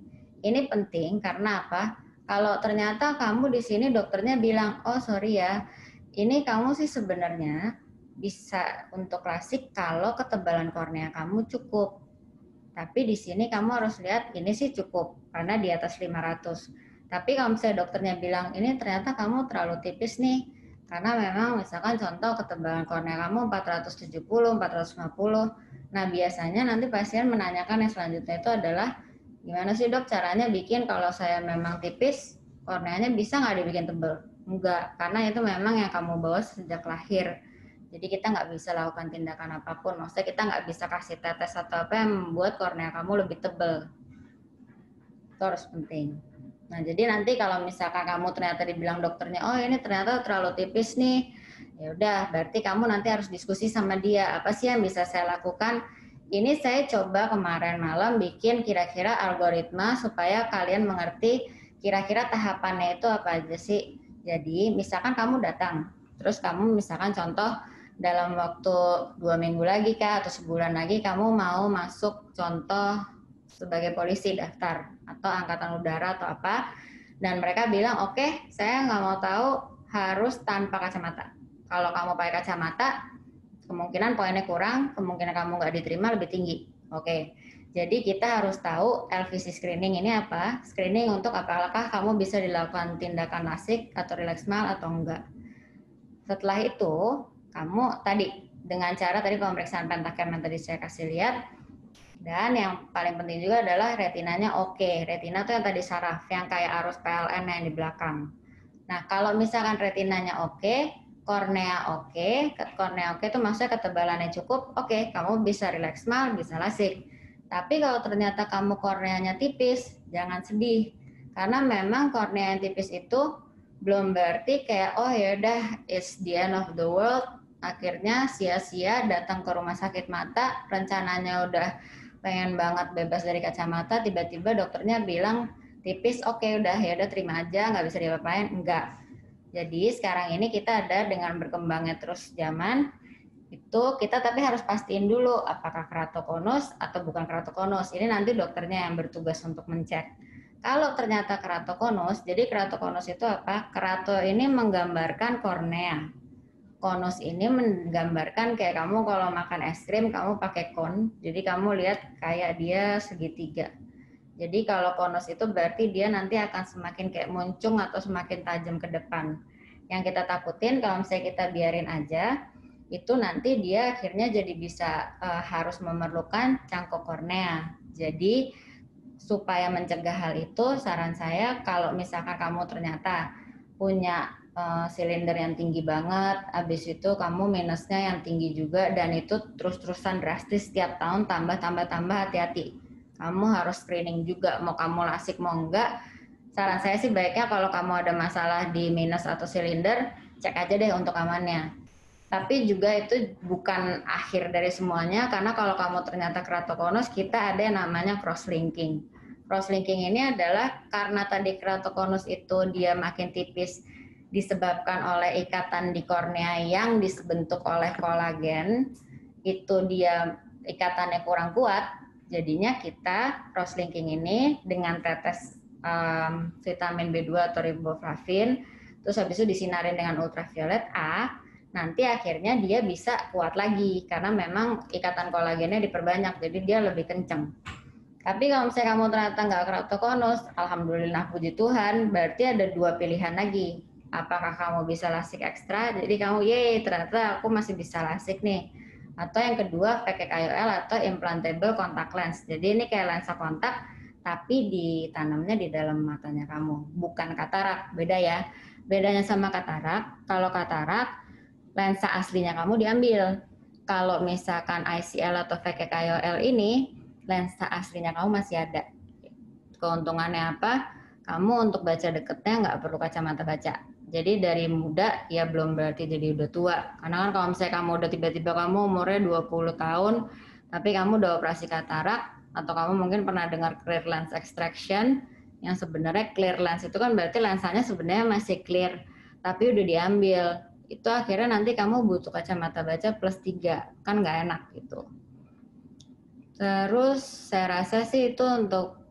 Ini penting karena apa? Kalau ternyata kamu di sini dokternya bilang, oh sorry ya, ini kamu sih sebenarnya bisa untuk lasik kalau ketebalan kornea kamu cukup. Tapi di sini kamu harus lihat ini sih cukup karena di atas 500. Tapi kalau misalnya dokternya bilang ini ternyata kamu terlalu tipis nih, karena memang misalkan contoh ketebalan kornea kamu 470, 450. Nah biasanya nanti pasien menanyakan yang selanjutnya itu adalah gimana sih dok caranya bikin kalau saya memang tipis, korneanya bisa nggak dibikin tebal? Enggak, karena itu memang yang kamu bawa sejak lahir. Jadi kita nggak bisa lakukan tindakan apapun. Maksudnya kita nggak bisa kasih tetes atau apa yang membuat kornea kamu lebih tebal. Itu harus penting. Nah jadi nanti kalau misalkan kamu ternyata dibilang dokternya, oh ini ternyata terlalu tipis nih, ya udah berarti kamu nanti harus diskusi sama dia. Apa sih yang bisa saya lakukan? Ini saya coba kemarin malam bikin kira-kira algoritma supaya kalian mengerti kira-kira tahapannya itu apa aja sih. Jadi misalkan kamu datang, terus kamu misalkan contoh dalam waktu 2 minggu lagi kah atau sebulan lagi kamu mau masuk contoh sebagai polisi daftar atau angkatan udara atau apa, dan mereka bilang oke, saya nggak mau tahu harus tanpa kacamata. Kalau kamu pakai kacamata kemungkinan poinnya kurang, kemungkinan kamu nggak diterima lebih tinggi. Oke, jadi kita harus tahu LVC screening ini apa. Screening untuk apakah kamu bisa dilakukan tindakan lasik atau relax smile atau enggak. Setelah itu kamu tadi dengan cara tadi pemeriksaan pentacam yang tadi saya kasih lihat, dan yang paling penting juga adalah retinanya oke. Retina itu yang tadi saraf, yang kayak arus PLN yang di belakang. Nah kalau misalkan retinanya oke, kornea oke, kornea oke itu maksudnya ketebalannya cukup, oke, kamu bisa relax smile, bisa lasik. Tapi kalau ternyata kamu korneanya tipis, jangan sedih, karena memang kornea yang tipis itu belum berarti kayak oh ya udah it's the end of the world. Akhirnya sia-sia datang ke rumah sakit mata, rencananya udah pengen banget bebas dari kacamata, tiba-tiba dokternya bilang tipis, oke udah ya udah terima aja, nggak bisa diapa-apain, enggak. Jadi sekarang ini kita ada dengan berkembangnya terus zaman, itu kita tapi harus pastiin dulu apakah keratokonus atau bukan keratokonus. Ini nanti dokternya yang bertugas untuk mencek. Kalau ternyata keratokonus, jadi keratokonus itu apa? Kerato ini menggambarkan kornea. Konus ini menggambarkan kayak kamu kalau makan es krim kamu pakai kon, jadi kamu lihat kayak dia segitiga. Jadi kalau konus itu berarti dia nanti akan semakin kayak muncung atau semakin tajam ke depan. Yang kita takutin kalau misalnya kita biarin aja, itu nanti dia akhirnya jadi bisa harus memerlukan cangkok kornea. Jadi supaya mencegah hal itu, saran saya kalau misalkan kamu ternyata punya silinder yang tinggi banget, habis itu kamu minusnya yang tinggi juga, dan itu terus-terusan drastis setiap tahun tambah hati-hati. Kamu harus screening juga, mau kamu lasik mau enggak. Saran saya sih baiknya kalau kamu ada masalah di minus atau silinder, cek aja deh untuk amannya. Tapi juga itu bukan akhir dari semuanya, karena kalau kamu ternyata keratokonus, kita ada yang namanya cross-linking. Cross-linking ini adalah karena tadi keratokonus itu dia makin tipis, disebabkan oleh ikatan di kornea yang dibentuk oleh kolagen, itu dia ikatannya kurang kuat. Jadinya kita cross linking ini dengan tetes vitamin B2 atau riboflavin, terus habis itu disinarin dengan ultraviolet A, nanti akhirnya dia bisa kuat lagi karena memang ikatan kolagennya diperbanyak, jadi dia lebih kenceng. Tapi kalau misalnya kamu ternyata nggak keratokonus, alhamdulillah puji Tuhan, berarti ada dua pilihan lagi. Apakah kamu bisa lasik ekstra? Jadi kamu, yeay, ternyata aku masih bisa lasik nih. Atau yang kedua, pakai KOL atau implantable contact lens. Jadi ini kayak lensa kontak, tapi ditanamnya di dalam matanya kamu. Bukan katarak, beda ya. Bedanya sama katarak, kalau katarak, lensa aslinya kamu diambil. Kalau misalkan ICL atau pakai KOL ini, lensa aslinya kamu masih ada. Keuntungannya apa? Kamu untuk baca deketnya nggak perlu kacamata baca. Jadi dari muda ya belum berarti jadi udah tua. Karena kan kalau misalnya kamu udah tiba-tiba kamu umurnya 20 tahun, tapi kamu udah operasi katarak, atau kamu mungkin pernah dengar clear lens extraction, yang sebenarnya clear lens itu kan berarti lensanya sebenarnya masih clear, tapi udah diambil. Itu akhirnya nanti kamu butuh kacamata baca +3, kan nggak enak gitu. Terus saya rasa sih itu untuk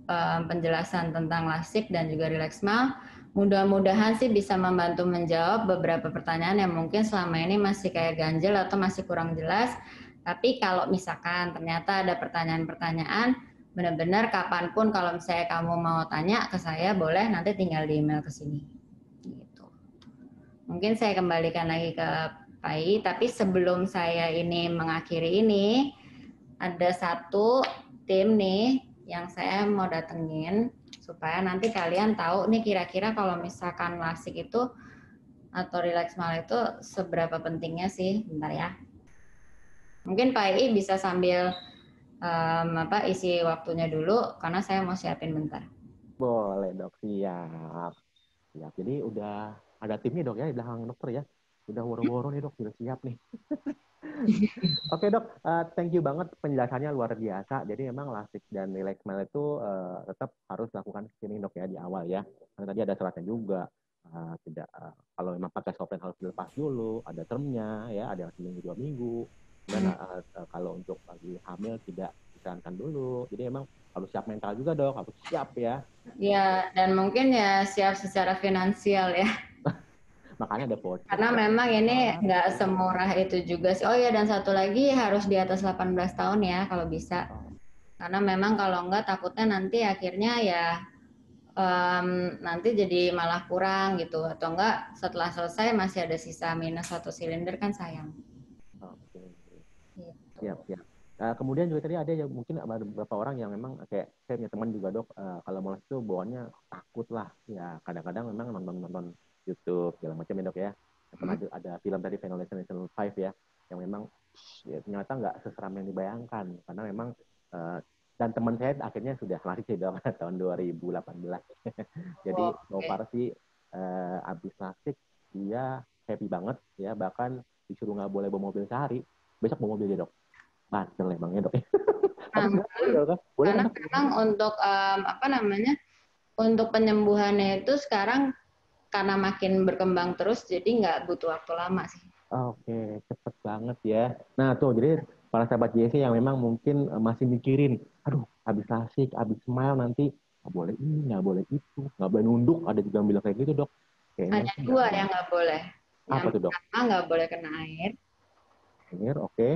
penjelasan tentang lasik dan juga relax smile. Mudah-mudahan sih bisa membantu menjawab beberapa pertanyaan yang mungkin selama ini masih kayak ganjel atau masih kurang jelas. Tapi kalau misalkan ternyata ada pertanyaan-pertanyaan, benar-benar kapanpun kalau misalnya kamu mau tanya ke saya, boleh nanti tinggal di email ke sini. Gitu. Mungkin saya kembalikan lagi ke Pai, tapi sebelum saya ini mengakhiri ini, ada satu tim nih yang saya mau datengin supaya nanti kalian tahu nih kira-kira kalau misalkan lasik itu atau relax smile itu seberapa pentingnya sih. Bentar ya. Mungkin Pak I bisa sambil isi waktunya dulu karena saya mau siapin bentar. Boleh dok, siap. Siap. Jadi udah ada timnya dok ya di belakang dokter ya. Udah woro-woro nih dok, udah siap nih. Oke dok, thank you banget penjelasannya luar biasa. Jadi memang lasik dan relax smile itu tetap harus lakukan screening dok ya di awal ya. Karena tadi ada syaratnya juga. Tidak kalau memang pakai softline harus dilepas dulu, ada termnya ya, ada yang seminggu 2 minggu. Dan kalau untuk lagi hamil tidak disarankan dulu. Jadi memang harus siap mental juga dok, harus siap ya. Ya, dan mungkin ya siap secara finansial ya. Makanya ada voucher. Karena memang ini nggak semurah itu juga sih. Oh ya, dan satu lagi harus di atas 18 tahun ya kalau bisa. Karena memang kalau enggak takutnya nanti akhirnya ya nanti jadi malah kurang gitu. Atau enggak setelah selesai masih ada sisa minus 1 silinder kan sayang. Oke. Gitu. Siap. Kemudian juga tadi ada yang mungkin ada beberapa orang yang memang kayak saya punya teman juga dok, kalau mau itu bawaannya takut lah. Ya kadang-kadang memang nonton YouTube segala macam ya dok ya. Pernah ada film tadi Final Destination 5 ya, yang memang ya, ternyata nggak seseram yang dibayangkan. Karena memang dan teman saya akhirnya sudah lari sih dok tahun 2018. Jadi so far sih abis lasik dia happy banget ya, bahkan disuruh nggak boleh bawa mobil sehari, besok bawa mobil dia dok. Bandel emangnya dok. Karena memang untuk untuk penyembuhannya itu sekarang karena makin berkembang terus, jadi nggak butuh waktu lama sih. Oke, cepet banget ya. Nah tuh, jadi para sahabat JC yang memang mungkin masih mikirin, aduh, habis lasik, habis smile nanti nggak boleh ini, nggak boleh itu, nggak boleh nunduk. Ada juga yang bilang kayak gitu dok. Hanya dua yang nggak boleh. Apa tuh dok? Yang pertama nggak boleh kena air. Air, oke.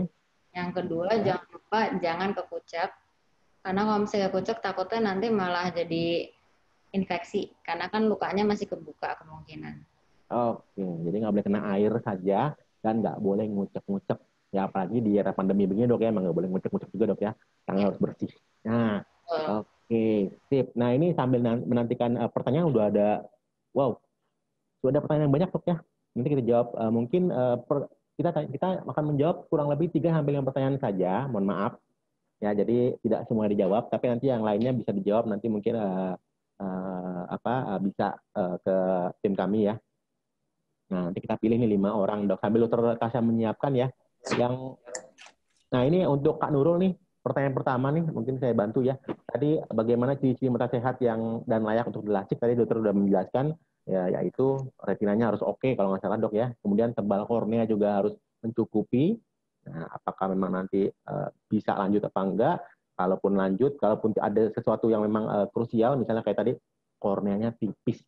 Yang kedua jangan lupa jangan kekucap. Karena kalau misalnya kekucap takutnya nanti malah jadi infeksi. Karena kan lukanya masih kebuka kemungkinan. Oke, jadi nggak boleh kena air saja dan nggak boleh ngucek-ngucek. Ya apalagi di era pandemi begini dok ya, emang nggak boleh ngucek-ngucek juga dok ya. Tangan harus bersih. Nah, oke, sip. Nah ini sambil menantikan pertanyaan udah ada, wow, sudah ada pertanyaan yang banyak dok ya. Nanti kita jawab mungkin kita akan menjawab kurang lebih 3-5 pertanyaan saja. Mohon maaf. Ya, jadi tidak semua dijawab, tapi nanti yang lainnya bisa dijawab nanti mungkin bisa ke tim kami ya. Nah, nanti kita pilih nih 5 orang dok. Sambil dokter Tasya menyiapkan ya. Nah ini untuk Kak Nurul nih, pertanyaan pertama nih, mungkin saya bantu ya. Tadi bagaimana ciri-ciri mata sehat yang dan layak untuk dilasik? Tadi dokter sudah menjelaskan, ya, yaitu retinanya harus oke kalau nggak salah dok ya. Kemudian tebal kornea juga harus mencukupi. Nah, apakah memang nanti bisa lanjut apa enggak? Kalaupun lanjut, kalaupun ada sesuatu yang memang krusial, misalnya kayak tadi korneanya tipis.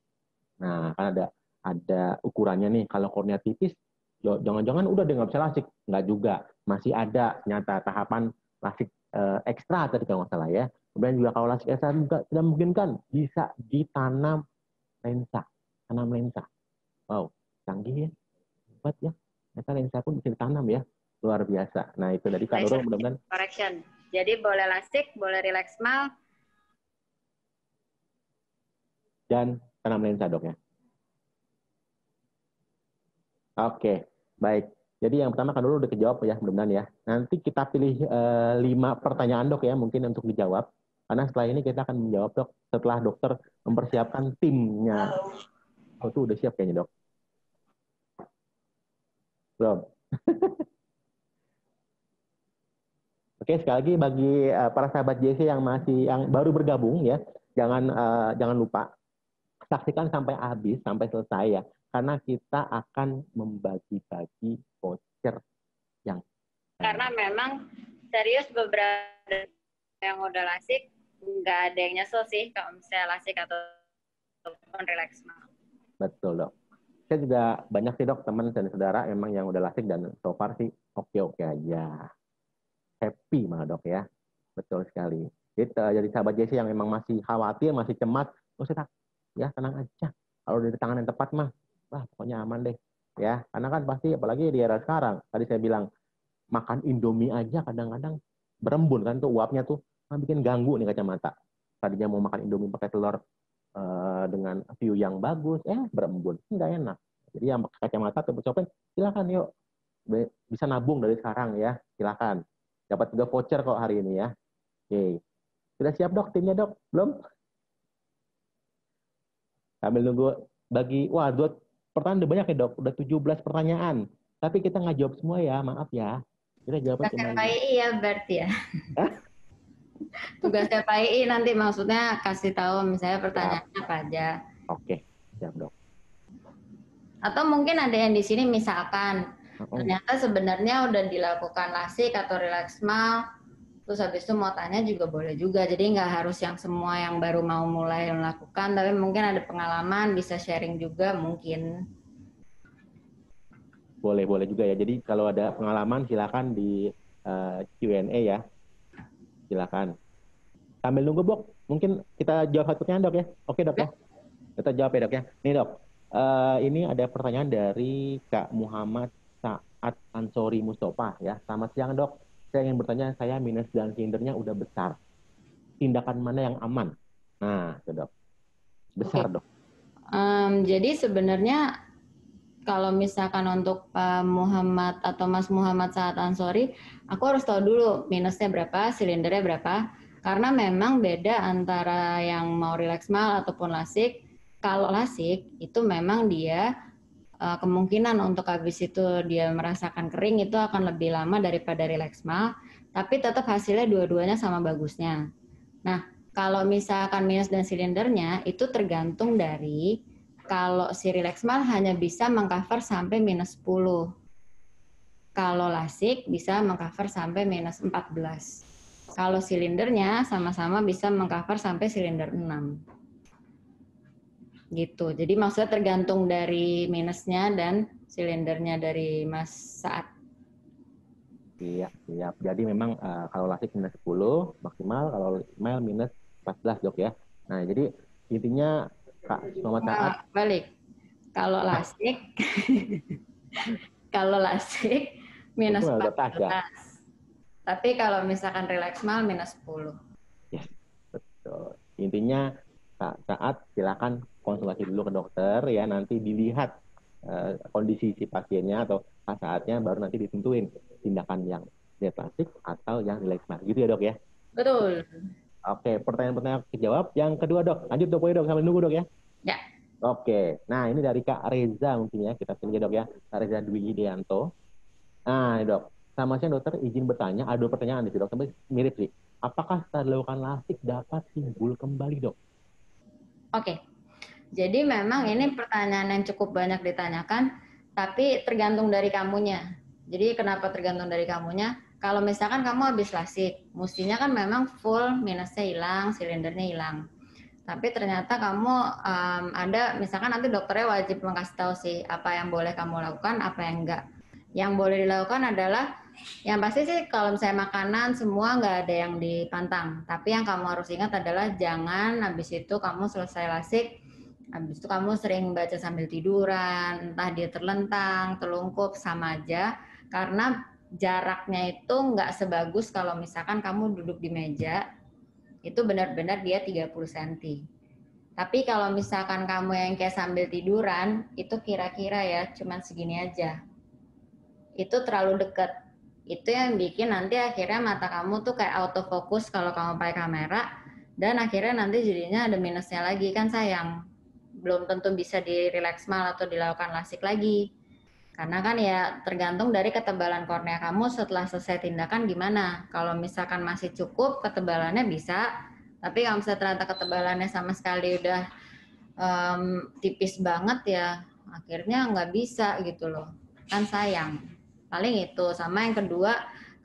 Nah, kan ada ukurannya nih. Kalau kornea tipis, jangan-jangan udah dia nggak bisa lasik. Nggak juga. Masih ada ternyata tahapan lasik ekstra tadi kalau nggak salah ya. Kemudian juga kalau lasik ekstra juga tidak memungkinkan, bisa ditanam lensa. Tanam lensa. Wow, canggih ya. Hebat ya. Ternyata lensa pun bisa ditanam ya. Luar biasa. Nah, itu dari Kak Nurul mudah-mudahan. Correction. Jadi boleh lasik, boleh relax smile. Dan tanam lensa dok ya. Oke, baik. Jadi yang pertama kan dulu udah kejawab ya, mudah-mudahan ya. Nanti kita pilih 5 pertanyaan dok ya, mungkin untuk dijawab. Karena setelah ini kita akan menjawab dok, setelah dokter mempersiapkan timnya. Oh tuh udah siap kayaknya dok. Belum. Oke, sekali lagi bagi para sahabat JC yang baru bergabung ya, jangan lupa saksikan sampai habis, sampai selesai ya. Karena kita akan membagi-bagi voucher yang karena memang serius beberapa yang udah lasik nggak ada yang nyesel sih kalau misalnya lasik atau relax smile. Betul dok. Saya juga banyak sih dok teman dan saudara emang yang udah lasik dan so far sih oke aja. Happy malah dok ya. Betul sekali. Jadi sahabat JC yang memang masih khawatir, masih cemas, ya tenang aja. Kalau dari tangan yang tepat mah, wah pokoknya aman deh. Ya, karena kan pasti apalagi di era sekarang. Tadi saya bilang makan Indomie aja kadang-kadang berembun kan tuh uapnya tuh bikin ganggu nih kacamata. Tadinya mau makan Indomie pakai telur dengan view yang bagus, berembun, nggak enak. Jadi yang pakai kacamata atau copet, silakan yuk, bisa nabung dari sekarang ya, silakan. Dapat juga voucher kok hari ini ya. Oke, sudah siap dok timnya dok? Belum? Sambil nunggu dua pertanyaan udah banyak ya dok, udah 17 pertanyaan. Tapi kita nggak jawab semua ya, maaf ya. Kita jawab cuma ya berarti ya. Tugasnya PAI nanti maksudnya kasih tahu misalnya pertanyaannya apa aja. Oke, siap dok. Atau mungkin ada yang di sini misalkan ternyata sebenarnya udah dilakukan lasik atau relax smile, terus habis itu mau tanya juga boleh juga. Jadi nggak harus yang semua yang baru mau mulai melakukan, tapi mungkin ada pengalaman bisa sharing juga mungkin. Boleh juga ya. Jadi kalau ada pengalaman silakan di Q&A ya. Silakan. Sambil nunggu Bok, mungkin kita jawab satu pertanyaan dok ya. Oke dok ya. Kita jawab ya dok ya. Nih dok, ini ada pertanyaan dari Kak Muhammad Saat Ansori Mustafa ya. Selamat siang dok. Saya ingin bertanya, saya minus dan silindernya udah besar. Tindakan mana yang aman? Nah, itu dok. Besar dok. Jadi sebenarnya kalau misalkan untuk Pak Muhammad atau Mas Muhammad Saat Ansori, aku harus tahu dulu minusnya berapa, silindernya berapa. Karena memang beda antara yang mau relax smile ataupun lasik. Kalau lasik itu memang dia kemungkinan untuk habis itu dia merasakan kering itu akan lebih lama daripada relax smile. Tapi tetap hasilnya dua-duanya sama bagusnya. Nah, kalau misalkan minus dan silindernya itu tergantung dari kalau si relax smile hanya bisa mengcover sampai minus 10. Kalau lasik bisa mengcover sampai minus 14. Kalau silindernya sama-sama bisa mengcover sampai silinder 6. Gitu. Jadi maksudnya tergantung dari minusnya dan silindernya dari Mas Saat. Iya, siap. Jadi memang kalau lasik minus 10 maksimal, kalau smile minus 14 dok ya. Nah, jadi intinya Kak Muhammad Saat balik. Kalau lasik minus 14. Tapi kalau misalkan relax smile minus 10. Yes, betul. Intinya Saat silakan konsultasi dulu ke dokter ya, nanti dilihat kondisi si pasiennya atau saatnya baru nanti ditentuin tindakan yang plastik atau yang relax smile. Gitu ya dok ya? Betul. Oke, pertanyaan-pertanyaan dijawab. Yang kedua dok, lanjut dok boleh dok sambil nunggu dok ya? Ya. Oke, nah ini dari Kak Reza mungkin ya, kita pilih dok ya, Kak Reza Dwi Ideanto. Nah dok, sama saya dokter izin bertanya, ada 2 pertanyaan di sini dok, tapi mirip sih. Apakah setelah dilakukan lasik dapat timbul kembali dok? Oke, jadi memang ini pertanyaan yang cukup banyak ditanyakan, tapi tergantung dari kamunya. Jadi kenapa tergantung dari kamunya? kalau misalkan kamu habis lasik, mestinya kan memang full minusnya hilang, silindernya hilang. Tapi ternyata kamu ada, misalkan nanti dokternya wajib mengasih tahu sih apa yang boleh kamu lakukan, apa yang enggak. Yang boleh dilakukan adalah, yang pasti sih kalau misalnya makanan semua nggak ada yang dipantang. Tapi yang kamu harus ingat adalah jangan habis itu kamu selesai lasik, habis itu kamu sering baca sambil tiduran, entah dia terlentang, telungkup, sama aja. Karena jaraknya itu nggak sebagus kalau misalkan kamu duduk di meja, itu benar-benar dia 30 cm. Tapi kalau misalkan kamu yang kayak sambil tiduran, itu kira-kira ya cuman segini aja. Itu terlalu dekat. Itu yang bikin nanti akhirnya mata kamu tuh kayak autofocus kalau kamu pakai kamera, dan akhirnya nanti jadinya ada minusnya lagi, kan sayang. Belum tentu bisa di relax mal atau dilakukan lasik lagi. Karena kan ya tergantung dari ketebalan kornea kamu setelah selesai tindakan gimana. Kalau misalkan masih cukup ketebalannya bisa, tapi kalau misalnya ternyata ketebalannya sama sekali udah tipis banget ya, akhirnya nggak bisa gitu loh. Kan sayang. Paling itu. Sama yang kedua,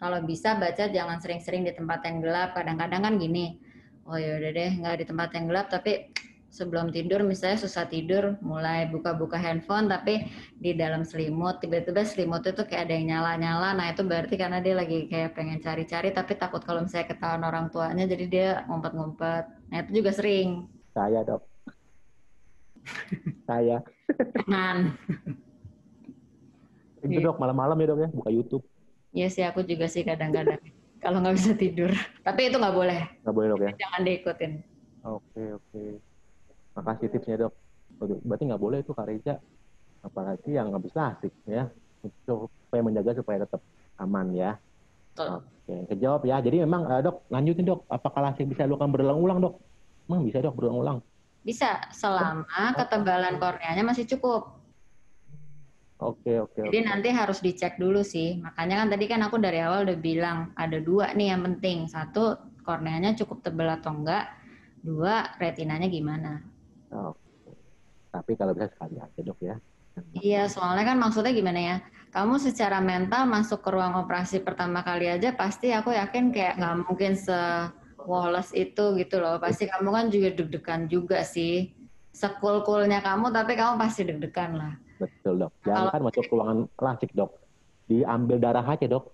kalau bisa baca jangan sering-sering di tempat yang gelap. Kadang-kadang kan gini, oh yaudah deh nggak di tempat yang gelap, tapi sebelum tidur misalnya susah tidur, mulai buka-buka handphone tapi di dalam selimut, tiba-tiba selimut itu kayak ada yang nyala-nyala. Nah itu berarti karena dia lagi kayak pengen cari-cari tapi takut kalau misalnya ketahuan orang tuanya, jadi dia ngumpet-ngumpet. Nah itu juga sering. Saya dok. Saya. Jangan. Itu dok malam-malam ya dok ya, buka YouTube. Iya sih, aku juga sih kadang-kadang kalau nggak bisa tidur. Tapi itu nggak boleh. Nggak boleh dok ya? Jangan diikutin. Oke. Makasih tipsnya dok. Berarti nggak boleh itu Kak Reza, apalagi yang habis lasik ya, supaya menjaga supaya tetap aman ya. Betul. Oke, kejawab ya. Jadi memang dok, lanjutin dok. Apakah lasik bisa dilakukan berulang-ulang dok? Emang bisa dok berulang-ulang? Bisa, selama ketebalan korneanya masih cukup. Oke. Jadi nanti harus dicek dulu sih. Makanya kan tadi kan aku dari awal udah bilang ada dua nih yang penting. Satu, korneanya cukup tebal atau enggak. Dua, retinanya gimana. Oke. Tapi kalau bisa sekali aja dok ya. Iya, soalnya kan maksudnya gimana ya? Kamu secara mental masuk ke ruang operasi pertama kali aja pasti aku yakin kayak nggak mungkin se-woles itu gitu loh. Pasti kamu kan juga deg-degan juga sih. Sekul-kulnya kamu tapi kamu pasti deg-degan lah. Betul dok. Jangan kan masuk ruangan lasik dok. Diambil darah aja dok.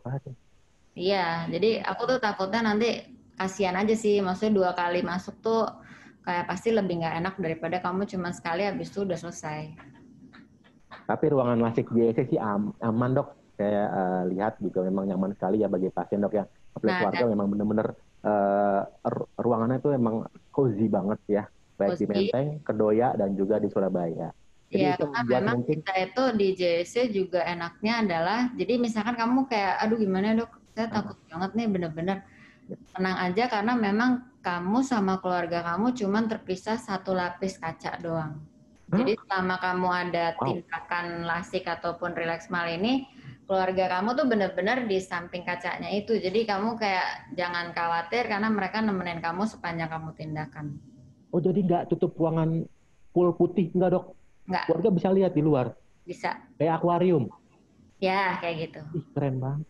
Iya, jadi aku tuh takutnya nanti kasihan aja sih. Maksudnya 2 kali masuk tuh kayak pasti lebih nggak enak daripada kamu cuma sekali habis itu udah selesai. Tapi ruangan lasik JSC sih aman dok. Saya lihat juga memang nyaman sekali ya bagi pasien dok ya. Apalagi keluarga memang benar-benar ruangannya itu memang cozy banget ya. Baik di Menteng, Kedoya, dan juga di Surabaya. Iya, karena memang kita itu di JSC juga enaknya adalah, jadi misalkan kamu kayak, aduh gimana dok, saya takut banget nih bener-bener. Tenang aja karena memang kamu sama keluarga kamu cuman terpisah 1 lapis kaca doang. Jadi selama kamu ada tindakan lasik ataupun relax mal ini, keluarga kamu tuh benar-benar di samping kacanya itu. Jadi kamu kayak jangan khawatir karena mereka nemenin kamu sepanjang kamu tindakan. Oh jadi nggak tutup ruangan full putih nggak dok? Nggak. Keluarga bisa lihat di luar? Bisa. Kayak akuarium? Ya kayak gitu. Ih, keren banget.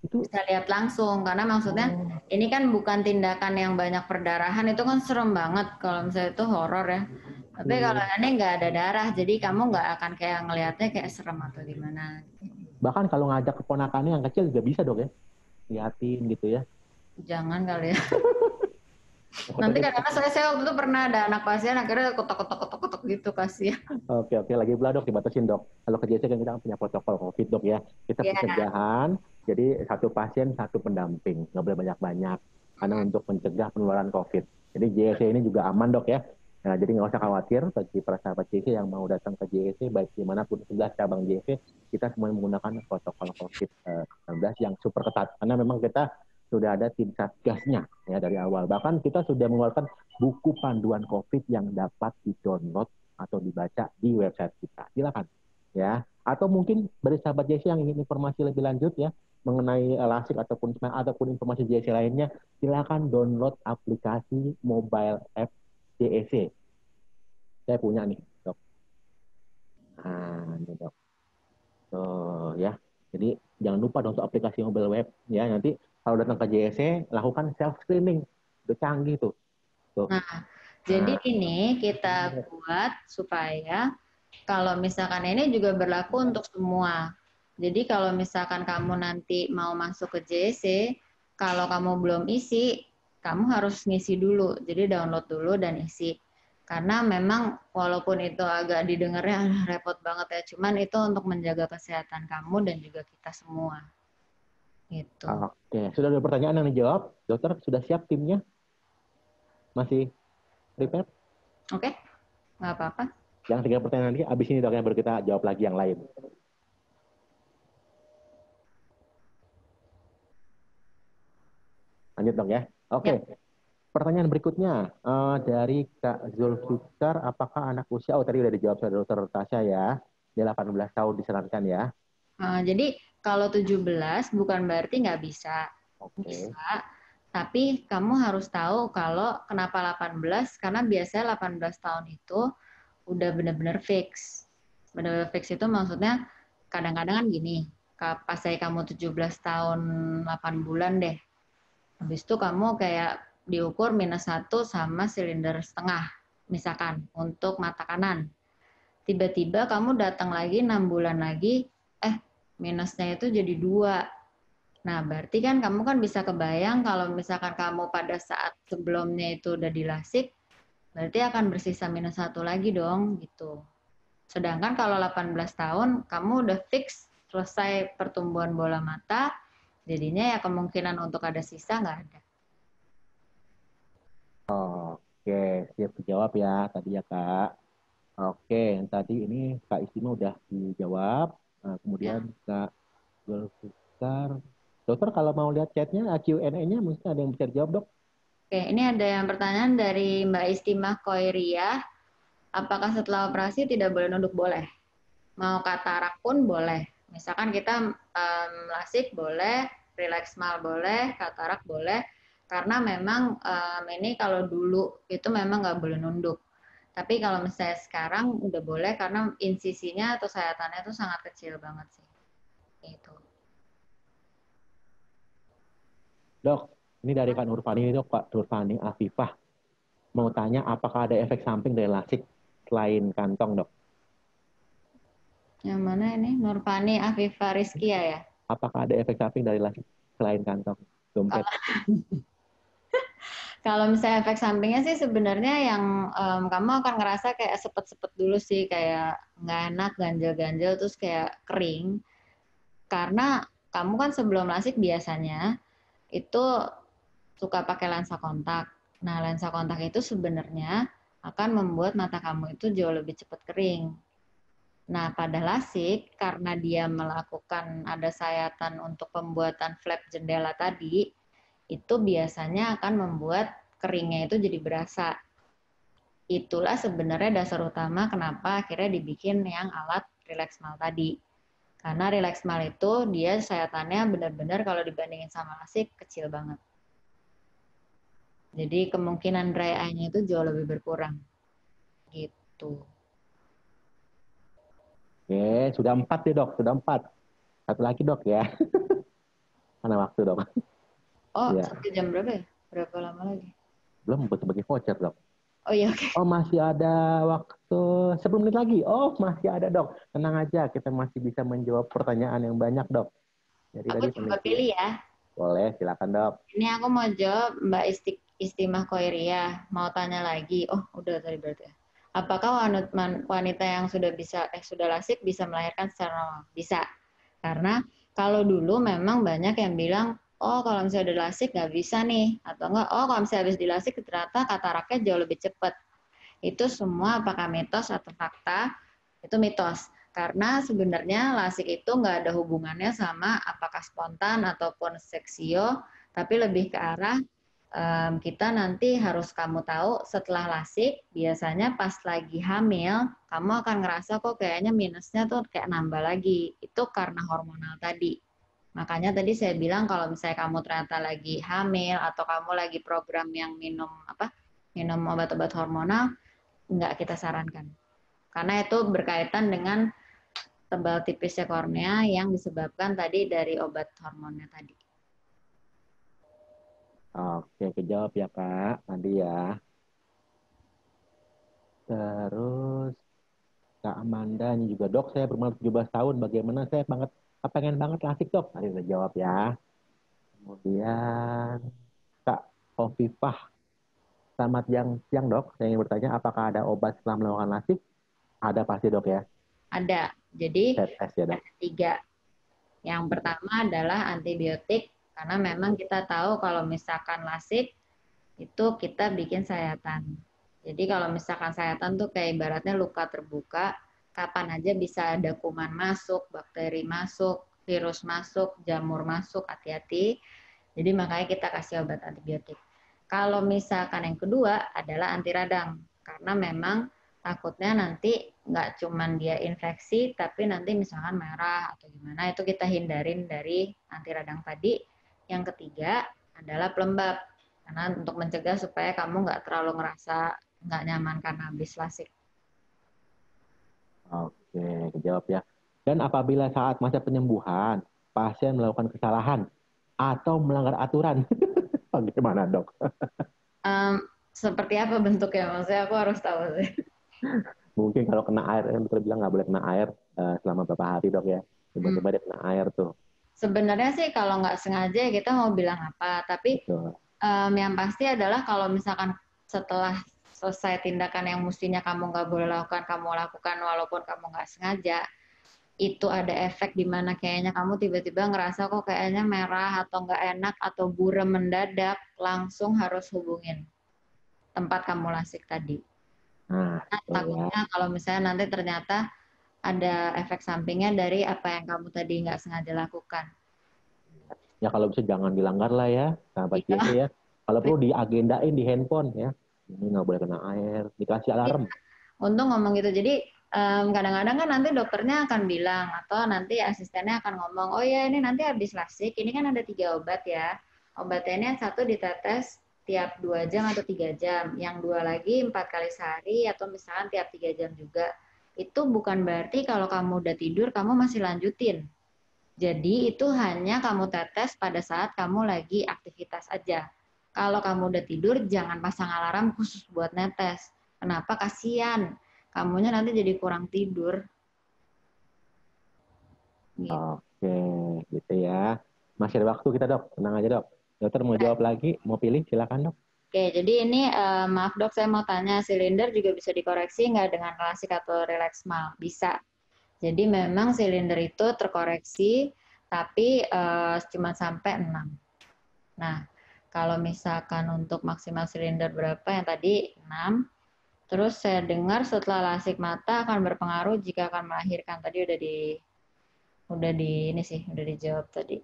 Itu bisa lihat langsung karena maksudnya ini kan bukan tindakan yang banyak perdarahan, itu kan serem banget kalau misalnya itu horor ya. Tapi kalau ini nggak ada darah, jadi kamu nggak akan kayak ngelihatnya kayak serem atau gimana. Bahkan kalau ngajak keponakannya yang kecil juga bisa dok ya, liatin gitu ya. Jangan kali ya. Nanti kadang-kadang saya waktu itu pernah ada anak pasien akhirnya kotok gitu kasihan. Oke, lagi pula dok dibatasin dok. Kalau ke JSC kan kita punya protokol COVID dok ya. Kita pencegahan, jadi 1 pasien 1 pendamping, nggak boleh banyak-banyak karena untuk mencegah penularan COVID. Jadi JSC ini juga aman dok ya. Nah, jadi nggak usah khawatir bagi para sahabat JSC yang mau datang ke JSC, baik dimanapun 11 cabang JSC, kita semua menggunakan protokol COVID-19 yang super ketat. Karena memang kita sudah ada tim satgasnya ya dari awal. Bahkan kita sudah mengeluarkan buku panduan COVID yang dapat di-download atau dibaca di website kita. Silakan ya. Atau mungkin bagi sahabat JSC yang ingin informasi lebih lanjut ya mengenai lasik ataupun informasi JSC lainnya, silakan download aplikasi mobile app JSC. Saya punya nih, dok. Nah, ini dok. So, ya. Jadi Jangan lupa download aplikasi mobile web ya. Nanti kalau datang ke JSC lakukan self screening. Udah canggih tuh. Nah, jadi ini kita buat supaya kalau misalkan ini juga berlaku untuk semua. Jadi kalau misalkan kamu nanti mau masuk ke JSC, kalau kamu belum isi, kamu harus ngisi dulu. Jadi download dulu dan isi. Karena memang walaupun itu agak didengarnya repot banget ya, cuman itu untuk menjaga kesehatan kamu dan juga kita semua. Gitu. Oke, sudah ada pertanyaan yang dijawab. Dokter, sudah siap timnya? Masih prepare? Oke, nggak apa-apa. Yang 3 pertanyaan nanti, abis ini dokternya baru kita jawab lagi yang lain. Lanjut dok ya. Oke. Ya. Pertanyaan berikutnya dari Kak Zulfikar, apakah anak usia, tadi udah dijawab sama dokter Tasya ya, dia 18 tahun disarankan ya. Jadi kalau 17 bukan berarti nggak bisa. Bisa, tapi kamu harus tahu kalau kenapa 18, karena biasanya 18 tahun itu udah benar-benar fix. Benar-benar fix itu maksudnya kadang-kadang kan gini, pas saya kamu 17 tahun 8 bulan deh, habis itu kamu kayak diukur -1 sama silinder setengah, misalkan untuk mata kanan. Tiba-tiba kamu datang lagi 6 bulan lagi, minusnya itu jadi 2. Nah, berarti kan kamu kan bisa kebayang kalau misalkan kamu pada saat sebelumnya itu udah dilasik, berarti akan bersisa -1 lagi dong, gitu. Sedangkan kalau 18 tahun, kamu udah fix selesai pertumbuhan bola mata, jadinya ya kemungkinan untuk ada sisa nggak ada. Oke, siap dijawab ya tadi ya Kak. Oke, yang tadi ini Kak Istima udah dijawab. Nah, kemudian Kak Zulfikar. Dokter kalau mau lihat chatnya, Q&A-nya mungkin ada yang bisa dijawab dok? Oke, ini ada yang pertanyaan dari Mbak Istimah Koiriah. Apakah setelah operasi tidak boleh nunduk? Boleh. Mau katarak pun boleh. Misalkan kita lasik boleh, relax smile boleh, katarak boleh. Karena memang ini kalau dulu itu memang nggak boleh nunduk. Tapi kalau misalnya sekarang udah boleh karena insisinya atau sayatannya itu sangat kecil banget sih. Itu. Dok, ini dari Kak Nurfani dok, Pak Nurfani Afifah. Mau tanya apakah ada efek samping dari lasik selain kantong dok? Yang mana ini? Nurfani Afifah Rizkia ya? Apakah ada efek samping dari lasik selain kantong dompet? Kalau misalnya efek sampingnya sih sebenarnya yang kamu akan ngerasa kayak sepet-sepet dulu sih, kayak nggak enak, ganjel-ganjel, terus kayak kering. Karena kamu kan sebelum lasik biasanya itu suka pakai lensa kontak. Nah, lensa kontak itu sebenarnya akan membuat mata kamu itu jauh lebih cepat kering. Nah, pada lasik, karena dia melakukan ada sayatan untuk pembuatan flap jendela tadi, itu biasanya akan membuat keringnya itu jadi berasa. Itulah sebenarnya dasar utama kenapa akhirnya dibikin yang alat relax smile tadi. Karena relax smile itu dia sayatannya benar-benar kalau dibandingin sama lasik kecil banget. Jadi kemungkinan dry eye-nya itu jauh lebih berkurang. Gitu. Oke, sudah 4 nih dok, sudah 4. Satu lagi dok ya. Mana waktu dok? Oh, ya. sampai jam berapa ya? Berapa lama lagi? Belum bagi voucher dok. Oh iya, oke. Oh masih ada waktu 10 menit lagi. Oh masih ada dok. Tenang aja, kita masih bisa menjawab pertanyaan yang banyak dok. Jadi Aku tadi coba pilih ya. Boleh, silakan dok. Ini aku mau jawab Mbak Istimah Koiriah. Mau tanya lagi. Oh, udah tadi berarti ya. Apakah wanita yang sudah lasik bisa melahirkan secara normal? Bisa. Karena kalau dulu memang banyak yang bilang, oh kalau misalnya udah lasik nggak bisa nih. Atau enggak, oh kalau misalnya habis dilasik ternyata kataraknya jauh lebih cepat. Itu semua apakah mitos atau fakta? Itu mitos. Karena sebenarnya lasik itu nggak ada hubungannya sama apakah spontan ataupun seksio, tapi lebih ke arah kita nanti harus kamu tahu setelah lasik, biasanya pas lagi hamil, kamu akan ngerasa kok kayaknya minusnya tuh kayak nambah lagi. Itu karena hormonal tadi. Makanya tadi saya bilang kalau misalnya kamu ternyata lagi hamil atau kamu lagi program yang minum obat-obat hormonal, nggak kita sarankan. Karena itu berkaitan dengan tebal tipisnya kornea yang disebabkan tadi dari obat hormonnya tadi. Oke, kejawab ya Kak, tadi ya. Terus Kak Amanda ini juga, dok saya berumur 17 tahun, bagaimana saya pengen banget lasik dok. Tadi udah jawab ya. Kemudian Kak Hovifah, selamat siang dok. Saya ingin bertanya, apakah ada obat setelah melakukan lasik? Ada pasti dok ya? Ada. Jadi Tes ya dok. ada 3. Yang pertama adalah antibiotik, karena memang kita tahu kalau misalkan lasik itu kita bikin sayatan. Jadi kalau misalkan sayatan tuh kayak ibaratnya luka terbuka, kapan aja bisa ada kuman masuk, bakteri masuk, virus masuk, jamur masuk, hati-hati. Jadi makanya kita kasih obat antibiotik. Kalau misalkan yang kedua adalah anti radang, karena memang takutnya nanti nggak cuman dia infeksi, tapi nanti misalkan merah atau gimana, itu kita hindarin dari anti radang tadi. Yang ketiga adalah pelembab, karena untuk mencegah supaya kamu nggak terlalu ngerasa nggak nyaman karena habis lasik. Oke, kejawab ya. Dan apabila saat masa penyembuhan, pasien melakukan kesalahan atau melanggar aturan, bagaimana dok? Seperti apa bentuknya? Maksudnya aku harus tahu sih. Mungkin kalau kena air, kan dokter bilang nggak boleh kena air selama beberapa hari dok ya. Tiba-tiba dia kena air tuh. Sebenarnya sih kalau nggak sengaja kita mau bilang apa, tapi yang pasti adalah kalau misalkan setelah selesai tindakan yang mestinya kamu nggak boleh lakukan, kamu lakukan walaupun kamu nggak sengaja, itu ada efek di mana kayaknya kamu tiba-tiba ngerasa kok kayaknya merah atau nggak enak atau buram mendadak, langsung harus hubungin tempat kamu lasik tadi. Nah, takutnya kalau misalnya nanti ternyata ada efek sampingnya dari apa yang kamu tadi nggak sengaja lakukan. Ya kalau bisa jangan dilanggar lah ya, sahabat ya. Kalau perlu diagendain di handphone ya. Ini nggak boleh kena air, dikasih alarm. Untung ngomong gitu. Jadi kadang-kadang kan nanti dokternya akan bilang atau nanti asistennya akan ngomong, oh ya ini nanti habis lasik, ini kan ada 3 obat ya. Obatnya ini yang 1 ditetes tiap 2 jam atau 3 jam, yang 2 lagi 4 kali sehari atau misalkan tiap 3 jam juga. Itu bukan berarti kalau kamu udah tidur kamu masih lanjutin. Jadi itu hanya kamu tetes pada saat kamu lagi aktivitas aja. Kalau kamu udah tidur jangan pasang alarm khusus buat netes. Kenapa? Kasian. Kamunya nanti jadi kurang tidur. Gitu. Oke, gitu ya. Masih ada waktu kita dok, tenang aja dok. Dokter mau jawab lagi, mau pilih silakan dok. Oke, jadi ini maaf dok, saya mau tanya, silinder juga bisa dikoreksi nggak dengan lasik atau relax smile? Bisa. Jadi memang silinder itu terkoreksi, tapi cuma sampai 6. Nah, kalau misalkan untuk maksimal silinder berapa yang tadi 6, terus saya dengar setelah lasik mata akan berpengaruh jika akan melahirkan. Tadi udah dijawab tadi.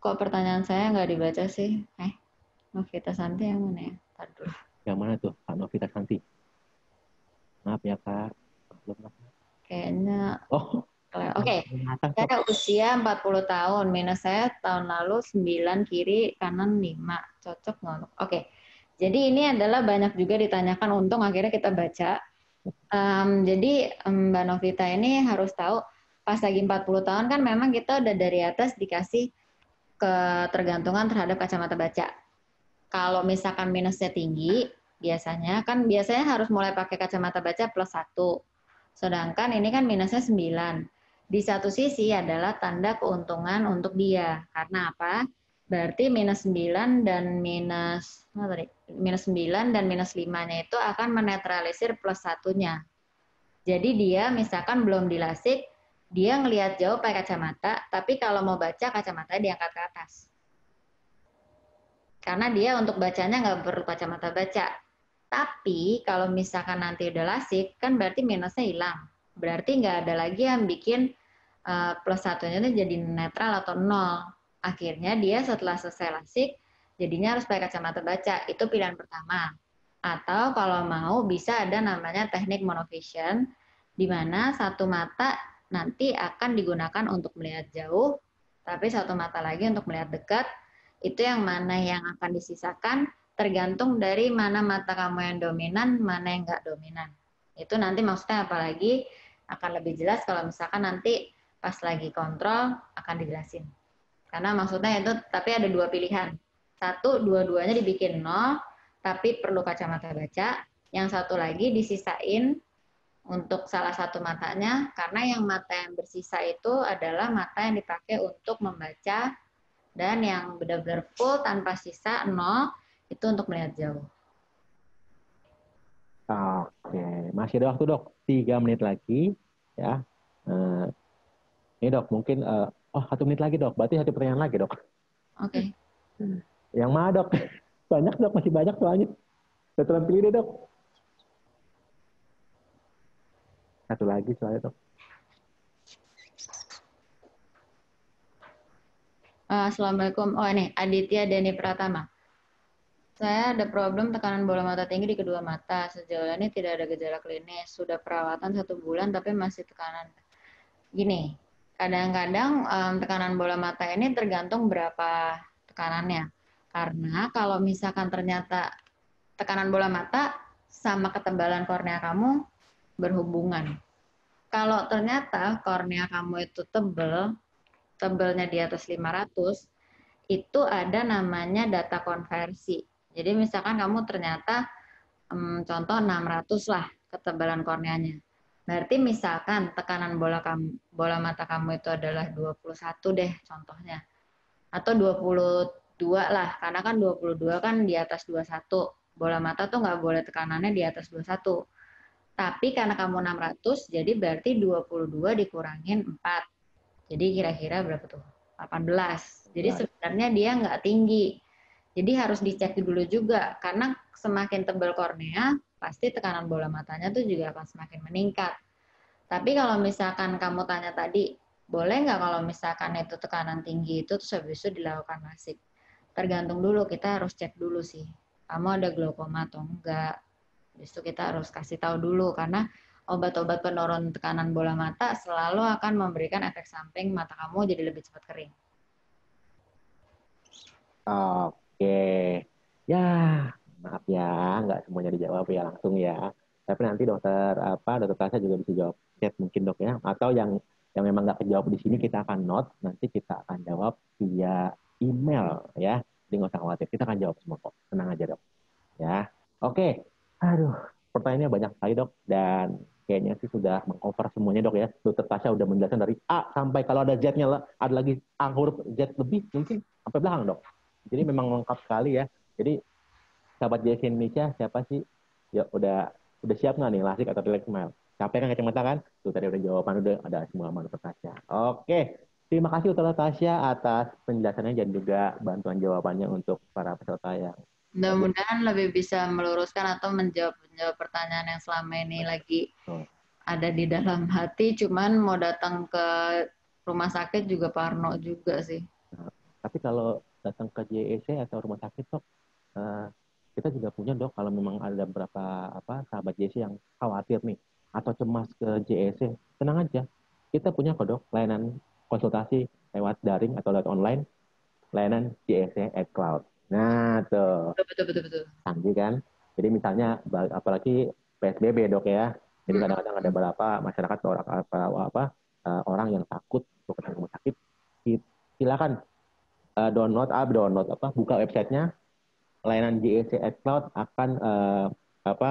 Kok pertanyaan saya nggak dibaca sih? Novita Santi yang mana ya? Aduh. Yang mana tuh, Kak Novita Santi? Maaf ya Kak. Kayaknya. Oke. Saya usia 40 tahun. Minus saya tahun lalu 9 kiri, kanan 5. Cocok nggak? Oke. Jadi ini adalah banyak juga ditanyakan, untung akhirnya kita baca. Jadi Mbak Novita ini harus tahu, pas lagi 40 tahun kan memang kita udah dari atas dikasih ketergantungan terhadap kacamata baca. Kalau misalkan minusnya tinggi, biasanya harus mulai pakai kacamata baca +1. Sedangkan ini kan minusnya 9. Di satu sisi adalah tanda keuntungan untuk dia. Karena apa? Berarti minus 9 dan minus 9 dan minus 5-nya itu akan menetralisir +1-nya. Jadi dia misalkan belum dilasik, dia ngelihat jauh pakai kacamata, tapi kalau mau baca kacamata diangkat ke atas. Karena dia untuk bacanya nggak perlu kacamata baca. Tapi kalau misalkan nanti udah lasik, kan berarti minusnya hilang. Berarti nggak ada lagi yang bikin +1-nya itu jadi netral atau 0. Akhirnya dia setelah selesai lasik, jadinya harus pakai kacamata baca. Itu pilihan pertama. Atau kalau mau bisa ada namanya teknik monovision, di mana satu mata nanti akan digunakan untuk melihat jauh, tapi satu mata lagi untuk melihat dekat. Itu yang mana yang akan disisakan tergantung dari mana mata kamu yang dominan, mana yang nggak dominan. Itu nanti maksudnya apalagi akan lebih jelas kalau misalkan nanti pas lagi kontrol akan dijelasin. Karena maksudnya itu, tapi ada dua pilihan. Satu, dua-duanya dibikin 0, tapi perlu kacamata baca. Yang satu lagi disisain untuk salah satu matanya, karena yang mata yang bersisa itu adalah mata yang dipakai untuk membaca, dan yang benar-benar full tanpa sisa 0, itu untuk melihat jauh. Oke, masih ada waktu dok, 3 menit lagi ya. Ini dok, mungkin 1 menit lagi dok, berarti 1 pertanyaan lagi dok. Oke. Yang mana dok? Banyak dok, masih banyak soalnya. Betulan pilih deh dok. 1 lagi soalnya dok. Assalamualaikum. Oh ini Aditya Deni Pratama. Saya ada problem tekanan bola mata tinggi di kedua mata. Sejauh ini tidak ada gejala klinis. Sudah perawatan 1 bulan tapi masih tekanan. Gini, kadang-kadang tekanan bola mata ini tergantung berapa tekanannya. Karena kalau misalkan ternyata tekanan bola mata sama ketebalan kornea kamu berhubungan. Kalau ternyata kornea kamu itu tebelnya di atas 500, itu ada namanya data konversi. Jadi misalkan kamu ternyata contoh 600 lah ketebalan korneanya. Berarti misalkan tekanan bola mata kamu itu adalah 21 deh contohnya. Atau 22 lah, karena kan 22 kan di atas 21. Bola mata tuh nggak boleh tekanannya di atas 21. Tapi karena kamu 600, jadi berarti 22 dikurangin 4. Jadi kira-kira berapa tuh? 18. Jadi sebenarnya dia nggak tinggi. Jadi harus dicek dulu juga, karena semakin tebal kornea, pasti tekanan bola matanya tuh juga akan semakin meningkat. Tapi kalau misalkan kamu tanya tadi, boleh nggak kalau misalkan itu tekanan tinggi itu terus habis itu dilakukan lasik? Tergantung dulu, kita harus cek dulu sih. Kamu ada glaukoma atau enggak? Habis itu kita harus kasih tahu dulu, karena obat-obat penurun tekanan bola mata selalu akan memberikan efek samping mata kamu jadi lebih cepat kering. Oke, ya maaf ya, nggak semuanya dijawab ya langsung ya. Tapi nanti dokter Tasya juga bisa jawab chat mungkin dok ya. Atau yang memang nggak kejawab di sini kita akan note, nanti kita akan jawab via email ya. Jadi nggak usah khawatir, kita akan jawab semua kok. Tenang aja dok. Ya, oke. Aduh, pertanyaannya banyak sekali dok, dan kayaknya sih sudah meng-cover semuanya dok ya. Dokter Tasya udah menjelaskan dari A sampai kalau ada Z-nya, ada lagi huruf Z lebih mungkin sampai belakang dok. Jadi memang lengkap sekali ya. Jadi sahabat JSC Indonesia, siapa sih? Ya udah siap nggak nih lasik atau relax smile? Capek kan kacamata kan? Tuh tadi udah jawaban, udah ada semua sama Dokter Tasya. Oke, terima kasih Dokter Tasya atas penjelasannya dan juga bantuan jawabannya untuk para peserta yang mudah-mudahan lebih bisa meluruskan atau menjawab pertanyaan yang selama ini lagi ada di dalam hati. Cuman mau datang ke rumah sakit juga parno juga sih. Tapi kalau datang ke JSC atau rumah sakit dok, kita juga punya dok, kalau memang ada beberapa sahabat JSC yang khawatir nih atau cemas ke JSC, tenang aja, kita punya kok dok layanan konsultasi lewat daring atau lewat online, layanan JSC @cloud. Nah tuh, betul. canggih kan? Jadi misalnya apalagi PSBB dok ya, jadi kadang-kadang ada beberapa masyarakat orang yang takut untuk ke rumah sakit, silakan buka websitenya. Layanan JSC @cloud akan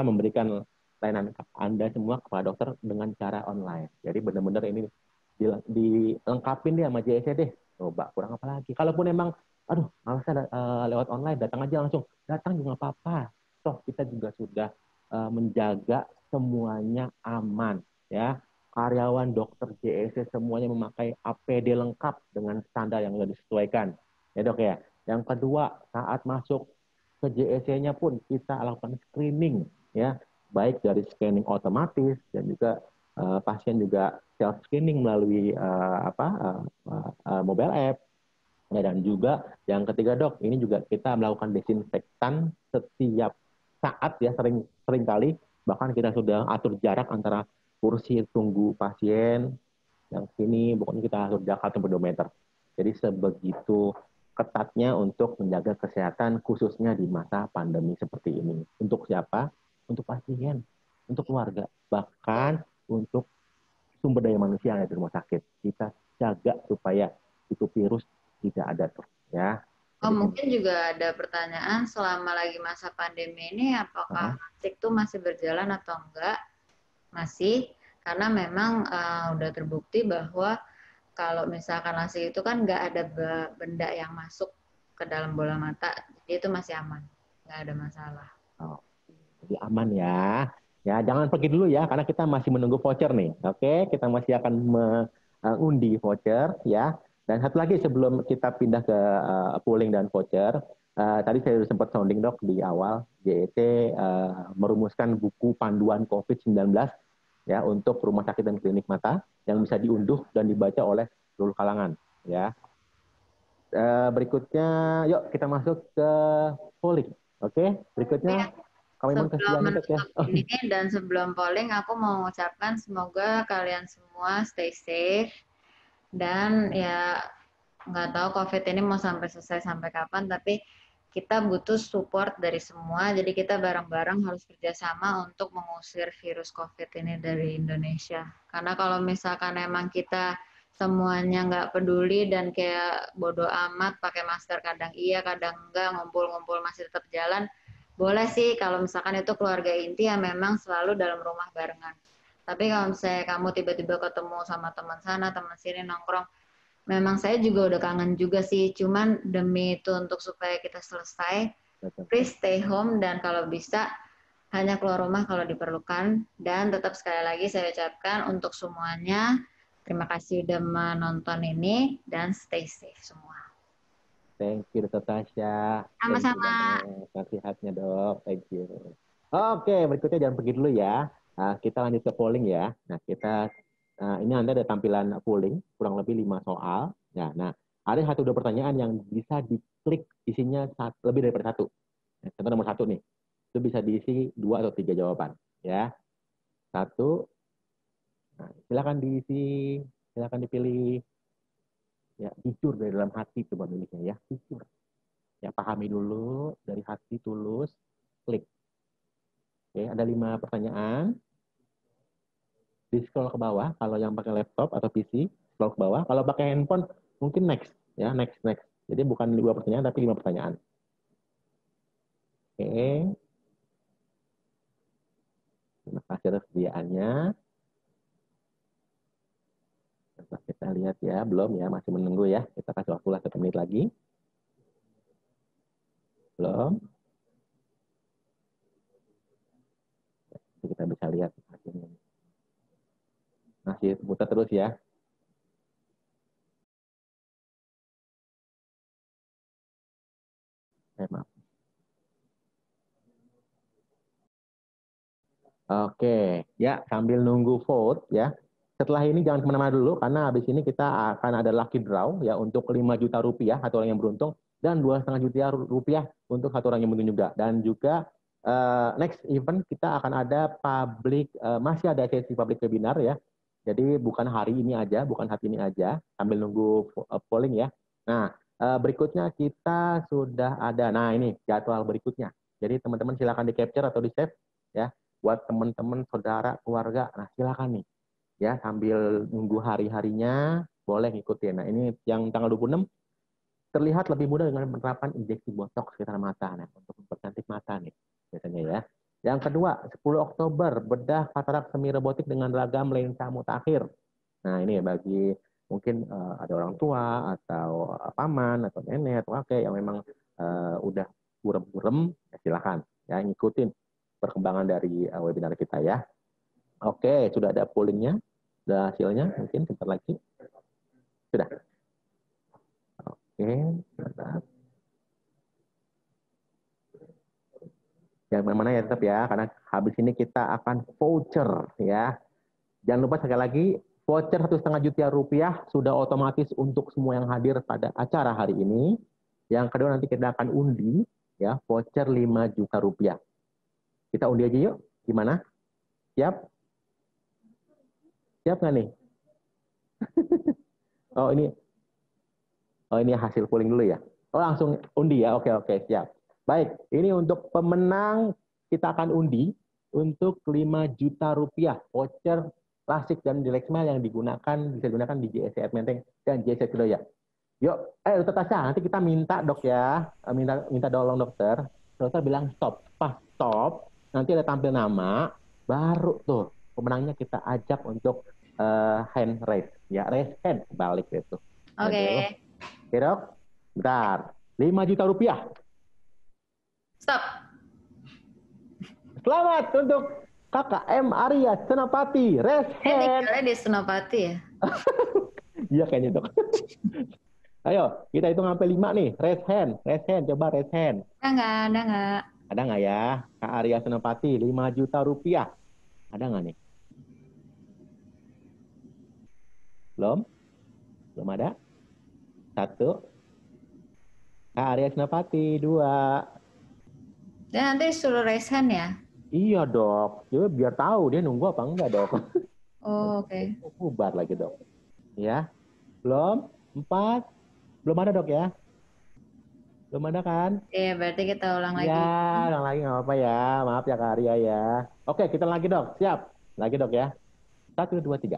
memberikan layanan Anda semua kepada dokter dengan cara online. Jadi benar-benar ini dilengkapin deh sama JSC deh. Coba kurang apa lagi? Kalaupun emang malas lewat online, datang aja langsung. Datang juga apa-apa. Toh kita juga sudah menjaga semuanya aman ya. Karyawan dokter JSC semuanya memakai APD lengkap dengan standar yang sudah disesuaikan. Ya dok ya. Yang kedua, saat masuk ke JSC-nya pun kita lakukan screening ya, baik dari scanning otomatis dan juga pasien juga self screening melalui mobile app. Ya, dan juga yang ketiga dok, ini juga kita melakukan desinfektan setiap saat ya, sering kali, bahkan kita sudah atur jarak antara kursi tunggu pasien yang sini, pokoknya kita atur jarak sampai 2 meter. Jadi sebegitu ketatnya untuk menjaga kesehatan khususnya di masa pandemi seperti ini. Untuk siapa? Untuk pasien, untuk keluarga, bahkan untuk sumber daya manusia yang ada di rumah sakit. Kita jaga supaya itu virus tidak ada tuh, ya. Oh, mungkin juga ada pertanyaan selama lagi masa pandemi ini apakah nasik itu masih berjalan atau enggak? Masih, karena memang udah terbukti bahwa kalau misalkan nasik itu kan nggak ada benda yang masuk ke dalam bola mata, jadi itu masih aman, nggak ada masalah. Oh, jadi aman ya. Ya, jangan pergi dulu ya, karena kita masih menunggu voucher nih. Oke, kita masih akan mengundi voucher ya. Dan satu lagi sebelum kita pindah ke polling dan voucher, tadi saya sudah sempat sounding dok di awal, JET merumuskan buku panduan COVID-19 ya untuk rumah sakit dan klinik mata yang bisa diunduh dan dibaca oleh seluruh kalangan ya. Berikutnya, yuk kita masuk ke polling. Oke, berikutnya. Sebelum menutup ini dan sebelum polling, aku mau mengucapkan semoga kalian semua stay safe dan ya nggak tahu COVID ini mau sampai selesai sampai kapan, tapi kita butuh support dari semua. Jadi kita bareng-bareng harus kerjasama untuk mengusir virus COVID ini dari Indonesia. Karena kalau misalkan emang kita semuanya nggak peduli dan kayak bodoh amat pakai masker kadang iya kadang enggak, ngumpul-ngumpul masih tetap jalan. Boleh sih kalau misalkan itu keluarga inti yang memang selalu dalam rumah barengan. Tapi kalau misalnya kamu tiba-tiba ketemu sama teman sana, teman sini nongkrong, memang saya juga udah kangen juga sih. Cuman demi itu untuk supaya kita selesai, please stay home dan kalau bisa hanya keluar rumah kalau diperlukan. Dan tetap sekali lagi saya ucapkan untuk semuanya, terima kasih udah menonton ini dan stay safe semua. Thank you, Dr. Tasya. Sama-sama. Nasihatnya, dok. Thank you. Oke, berikutnya jangan pergi dulu ya. Nah, kita lanjut ke polling ya. Nah, ini Anda ada tampilan polling, kurang lebih 5 soal. Ya, nah, ada 1-2 pertanyaan yang bisa diklik isinya lebih daripada 1. Contoh nomor 1 nih. Itu bisa diisi 2 atau 3 jawaban. Ya. 1. Nah, silakan diisi, silakan dipilih. Ya, jujur dari dalam hati coba milihnya ya, jujur. Ya, pahami dulu dari hati tulus, klik. Oke, ada 5 pertanyaan. Di scroll ke bawah kalau yang pakai laptop atau PC, scroll ke bawah. Kalau pakai handphone mungkin next ya, next. Jadi bukan 2 pertanyaan tapi 5 pertanyaan. Oke. Terima kasih atas sediaannya. Kita lihat ya, belum ya, masih menunggu ya. Kita kasih waktu 1 menit lagi. Belum. Jadi kita bisa lihat hasilnya. Masih putar terus ya. Maaf. Oke, ya sambil nunggu vote ya. Setelah ini jangan kemana-mana dulu karena habis ini kita akan ada lucky draw ya untuk 5 juta rupiah satu orang yang beruntung dan 2,5 juta rupiah untuk satu orang yang beruntung juga. Dan juga next event kita akan ada masih ada sesi public webinar ya. Jadi bukan hari ini aja, bukan hari ini aja sambil nunggu polling ya. Nah berikutnya kita sudah ada, nah ini jadwal berikutnya. Jadi teman-teman silakan di capture atau di save ya buat teman-teman, saudara, keluarga. Nah silakan nih. Ya, sambil nunggu hari-harinya boleh ngikutin. Nah, ini yang tanggal 26 terlihat lebih mudah dengan penerapan injeksi botox sekitar mata. Nah, untuk mempercantik mata nih biasanya ya. Yang kedua, 10 Oktober bedah katarak semi robotik dengan ragam lensa mutakhir. Nah, ini bagi mungkin ada orang tua atau paman atau nenek atau kakek yang memang udah burem-burem, ya silakan ya ngikutin perkembangan dari webinar kita ya. Oke, sudah ada pollingnya, sudah hasilnya, mungkin sebentar lagi. Sudah. Oke, sebentar. Yang mana ya tetap ya, karena habis ini kita akan voucher ya. Jangan lupa sekali lagi, voucher 1,5 juta rupiah sudah otomatis untuk semua yang hadir pada acara hari ini. Yang kedua nanti kita akan undi ya, voucher 5 juta rupiah. Kita undi aja yuk, gimana? Siap? Siap nggak nih? Oh ini hasil polling dulu ya. Oh langsung undi ya. Oke siap. Baik, ini untuk pemenang kita akan undi untuk 5 juta rupiah voucher klasik dan Relax Smile yang bisa digunakan di JSC Menteng dan JSC Kedoya. Yuk, Dokter Tasya, nanti kita minta dok ya, minta tolong dokter. Dokter bilang stop, pas stop, nanti ada tampil nama, baru tuh pemenangnya kita ajak untuk hand raise, ya raise hand balik itu. Oke. Oke dok, bentar, 5 juta rupiah. Stop. Selamat untuk Kakak M. Arya Senapati, raise hand. Tinggalnya di Senapati ya? Iya kayaknya dok. Ayo, kita hitung sampai 5 nih. Raise hand, coba raise hand. Ada nggak? Ada nggak ya? Kak Arya Senapati, 5 juta rupiah. Ada nggak nih? Belum? Belum ada? 1. Kak Arya Senapati, 2. Dan nanti suruh raise hand ya? Iya dok, jadi biar tahu dia nunggu apa enggak dok. Oh, oke. Bubar lagi dok. Ya, belum? 4. Belum ada dok ya? Belum ada kan? Oke, berarti kita ulang lagi. Ya, ulang lagi nggak apa-apa ya. Maaf ya Kak Arya ya. Oke, kita lagi dok. Siap. Lagi dok ya. 1, 2, 3.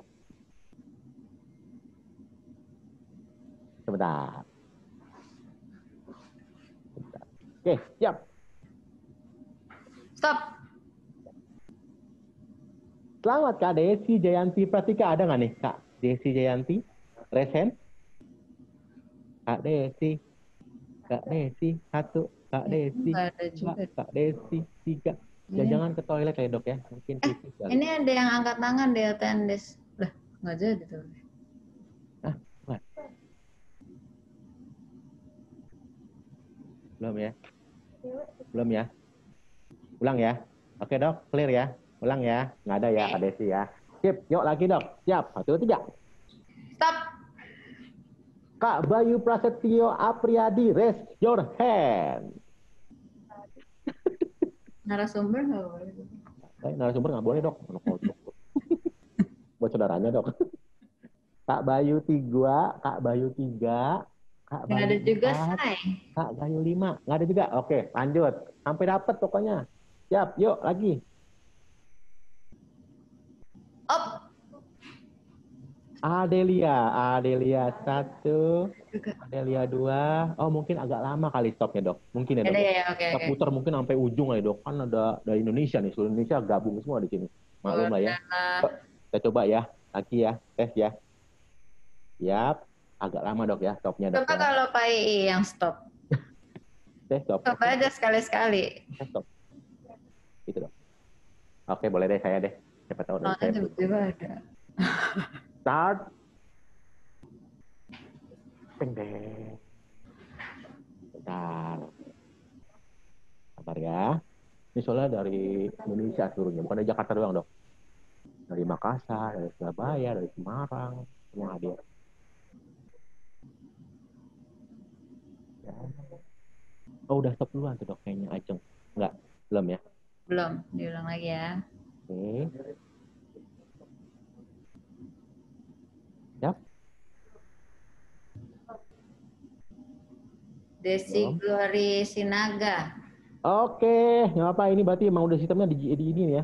Sebentar. Oke, siap. Stop. Selamat Kak Desi Jayanti Pratika. Ada nggak nih Kak Desi Jayanti? Raise hand. Kak Desi. Kak Desi 1. Kak Desi 2. Kak Desi 3. Jangan ke toilet ya dok ya. Mungkin pipis kali. Ini ada yang angkat tangan di attendance. Lah, nggak jadi tuh. Bukan. Belum ya? Belum ya? Ulang ya? Oke dok, clear ya? Ulang ya? Nggak ada ya Kak Desi ya? Sip, yuk lagi dok. Siap, 1, 3. Stop. Kak Bayu Prasetyo Apriyadi, raise your hand. Narasumber nggak boleh. Narasumber nggak boleh dok. Buat saudaranya dok. Kak Bayu 3, Kak Bayu 3, Kak Bayu Nggak ada juga, 4, Say. Kak Bayu 5. Nggak ada juga? Oke, lanjut. Sampai dapet pokoknya. Siap, yuk lagi. Op. Adelia 1, Adelia 2. Oh mungkin agak lama kali stopnya dok. Mungkin ya dok. Ya, oke. Kita putar mungkin sampai ujung kali dok. Kan ada dari Indonesia nih, seluruh Indonesia gabung semua di sini. Maklum lah ya. Kita coba ya, lagi ya, tes ya. Siap. Agak lama dok ya stopnya dok. Coba ya. kalau Pak II yang stop. Tes stop. Coba aja sekali-sekali. Tes stop. Gitu dok. Oke boleh deh saya deh. Siapa tahu dari saya. Tiba-tiba ada. Start. Pendek. Bentar. Sabar ya. Ini soalnya dari Indonesia seluruhnya, bukan dari Jakarta doang dok. Dari Makassar, dari Surabaya, dari Semarang, semua hadir. Ya. Oh udah stop duluan tuh dok, kayaknya Ajeng. Enggak, belum ya? Belum, diulang lagi ya. Oke. Siap. Desi Glory Sinaga. Oke, nggak apa ini berarti emang udah sistemnya di ini ya.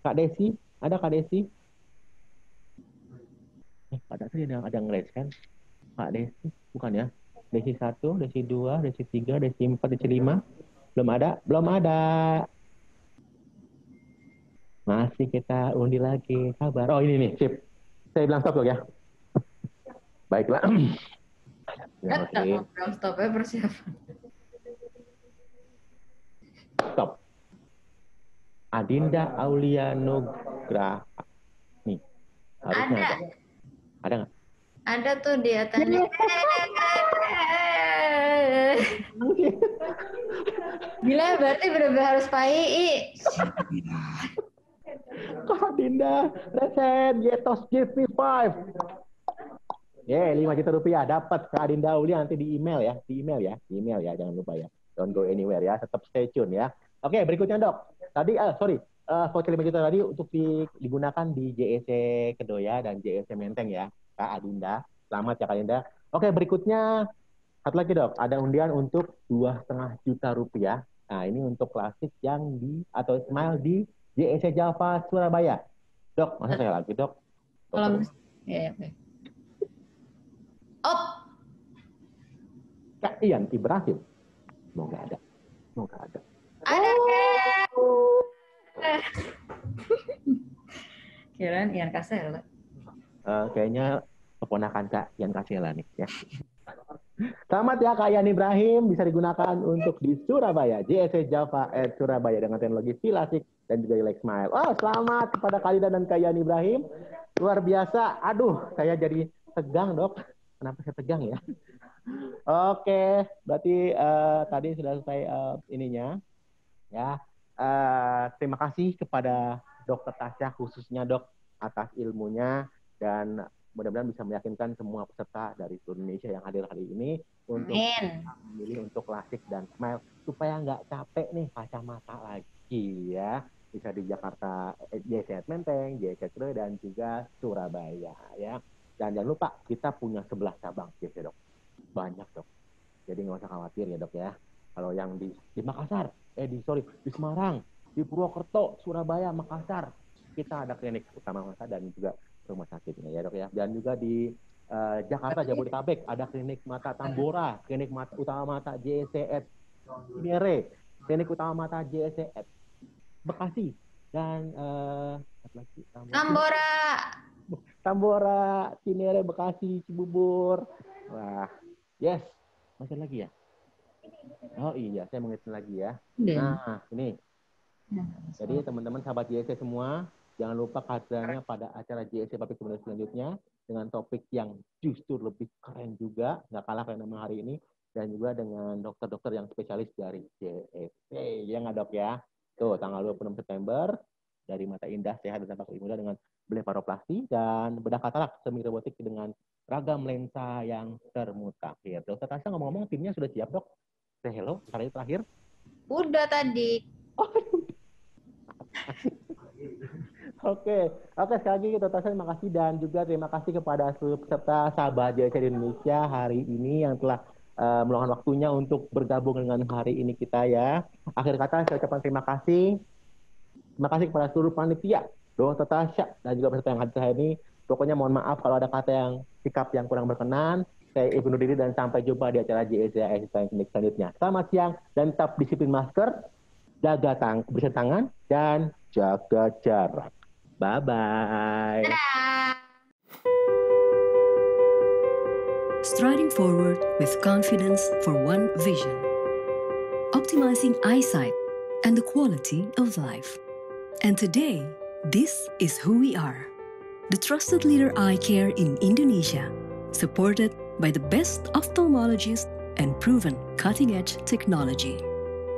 Kak Desi, ada Kak Desi? Ada tadi ada ngeles kan? Kak Desi, bukan ya? Desi 1, Desi 2, Desi 3, Desi 4, Desi 5. Belum ada? Belum ada. Masih kita undi lagi. Sabar. Oh ini nih, sip. Saya bilang stop dok ya. Baiklah. Belum stopnya persiapan. Stop. Adinda Aulia Nugraha. Nih. Harusnya Ada. Ada nggak? Ada tuh di attendance. Gila, berarti benar-benar harus Pak II. Kak Dinda, Resen, Yetos GP5. 5 juta rupiah dapat Kak Dinda Aulia nanti di email ya. Di email ya, jangan lupa ya. Don't go anywhere ya, tetap stay tune ya. Oke, berikutnya dok. Tadi, voucher 5 juta tadi untuk digunakan di JEC Kedoya dan JEC Menteng ya, Kak Adinda. Selamat ya Kak Adinda. Oke, berikutnya satu lagi dok, ada undian untuk 2,5 juta rupiah. Nah, ini untuk klasik yang atau Smile di JEC Java Surabaya. Dok, masa saya lagi dok? Kalau ya, oke. Op. Kak Ian Ibrahim. Semoga ada. Ada. Kirain Ian Kasela. Kayaknya keponakan Kak Ian Kasela nih ya. Selamat ya Kak Ian Ibrahim, bisa digunakan untuk di Surabaya, JSC Java at Surabaya dengan teknologi Silasik dan juga Relax Smile. Oh, selamat kepada Kak Ida dan Kak Ian Ibrahim. Luar biasa. Aduh, saya jadi tegang, Dok. Kenapa saya tegang ya? Oke, berarti tadi sudah selesai ininya. Ya, terima kasih kepada Dr. Tasya khususnya Dok atas ilmunya dan mudah-mudahan bisa meyakinkan semua peserta dari seluruh Indonesia yang hadir hari ini untuk memilih untuk Lasik dan Smile supaya nggak capek nih kacamata lagi ya. Bisa di Jakarta, JSC Menteng, JSC Kre, dan juga Surabaya ya. Dan jangan lupa kita punya 11 cabang JSC Dok. Banyak Dok. Jadi nggak usah khawatir ya Dok ya. Kalau yang di Makassar, di Semarang, di Purwokerto, Surabaya, Makassar, kita ada klinik utama mata dan juga rumah sakit ini ya Dok ya. Dan juga di Jakarta, Jabodetabek, ada klinik mata Tambora, klinik utama mata JSC Cinere, klinik utama mata JSC Bekasi, dan Tambora, Cinere, Bekasi, Cibubur. Wah, yes. Masih lagi ya? Oh iya, saya mengingatkan lagi ya. Nah, ini. Jadi teman-teman sahabat JSC semua, jangan lupa hadirnya pada acara JSC Public Seminar selanjutnya dengan topik yang justru lebih keren juga, nggak kalah keren sama hari ini, dan juga dengan dokter-dokter yang spesialis dari JSC. Ya nggak Dok ya? Tuh, tanggal 26 September, dari Mata Indah, Sehat dan Tampak Muda dengan blefaroplasti dan bedah katarak semi robotik dengan ragam lensa yang termutakhir. Dokter Tasya ngomong-ngomong, timnya sudah siap Dok? Say hello, kali terakhir. Udah tadi. Oke, sekali lagi Dokter Tasya terima kasih dan juga terima kasih kepada seluruh peserta sahabat JSC di Indonesia hari ini yang telah meluangkan waktunya untuk bergabung dengan hari ini kita ya. Akhir kata saya ucapkan terima kasih. Terima kasih kepada seluruh panitia, Dokter Tasya dan juga peserta yang hadir hari ini. Pokoknya mohon maaf kalau ada kata yang sikap yang kurang berkenan. Saya undur diri dan sampai jumpa di acara JSC Clinic selanjutnya. Selamat siang dan tetap disiplin masker, jaga bersih tangan dan jaga jarak. Bye-bye. Striding forward with confidence for one vision. Optimizing eyesight and the quality of life. And today, this is who we are. The trusted leader eye care in Indonesia, supported by the best ophthalmologists and proven cutting-edge technology.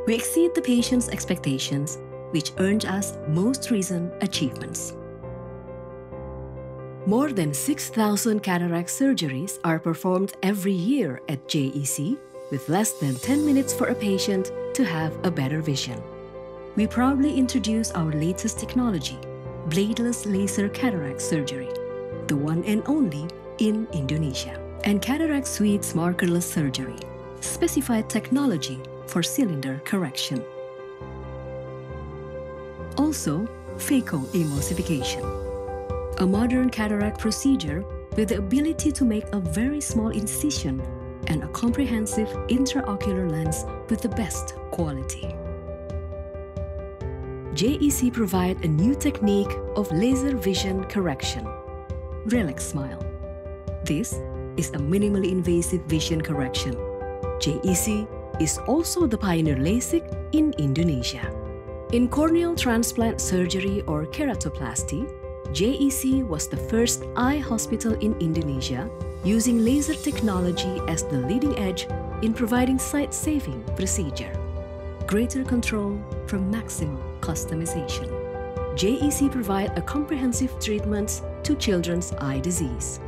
We exceed the patient's expectations, which earned us most recent achievements. More than 6,000 cataract surgeries are performed every year at JEC, with less than 10 minutes for a patient to have a better vision. We proudly introduce our latest technology, bladeless laser cataract surgery, the one and only in Indonesia, and Cataract Suites markerless surgery, specified technology for cylinder correction. Also, phacoemulsification, a modern cataract procedure with the ability to make a very small incision and a comprehensive intraocular lens with the best quality. JEC provide a new technique of laser vision correction, Relax Smile. This is a minimally invasive vision correction. JEC is also the pioneer LASIK in Indonesia. In corneal transplant surgery or keratoplasty, JEC was the first eye hospital in Indonesia using laser technology as the leading edge in providing sight-saving procedure. Greater control from maximum customization. JEC provide a comprehensive treatment to children's eye disease.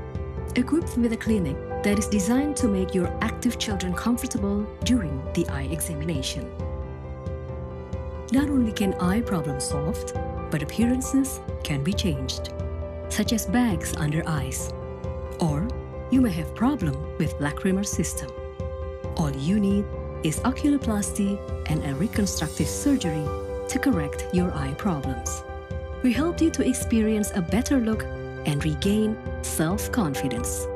Equipped with a clinic that is designed to make your active children comfortable during the eye examination. Not only can eye problems solved, but appearances can be changed, such as bags under eyes. Or you may have problem with lacrimal system. All you need is oculoplasty and a reconstructive surgery to correct your eye problems. We help you to experience a better look and regain self-confidence.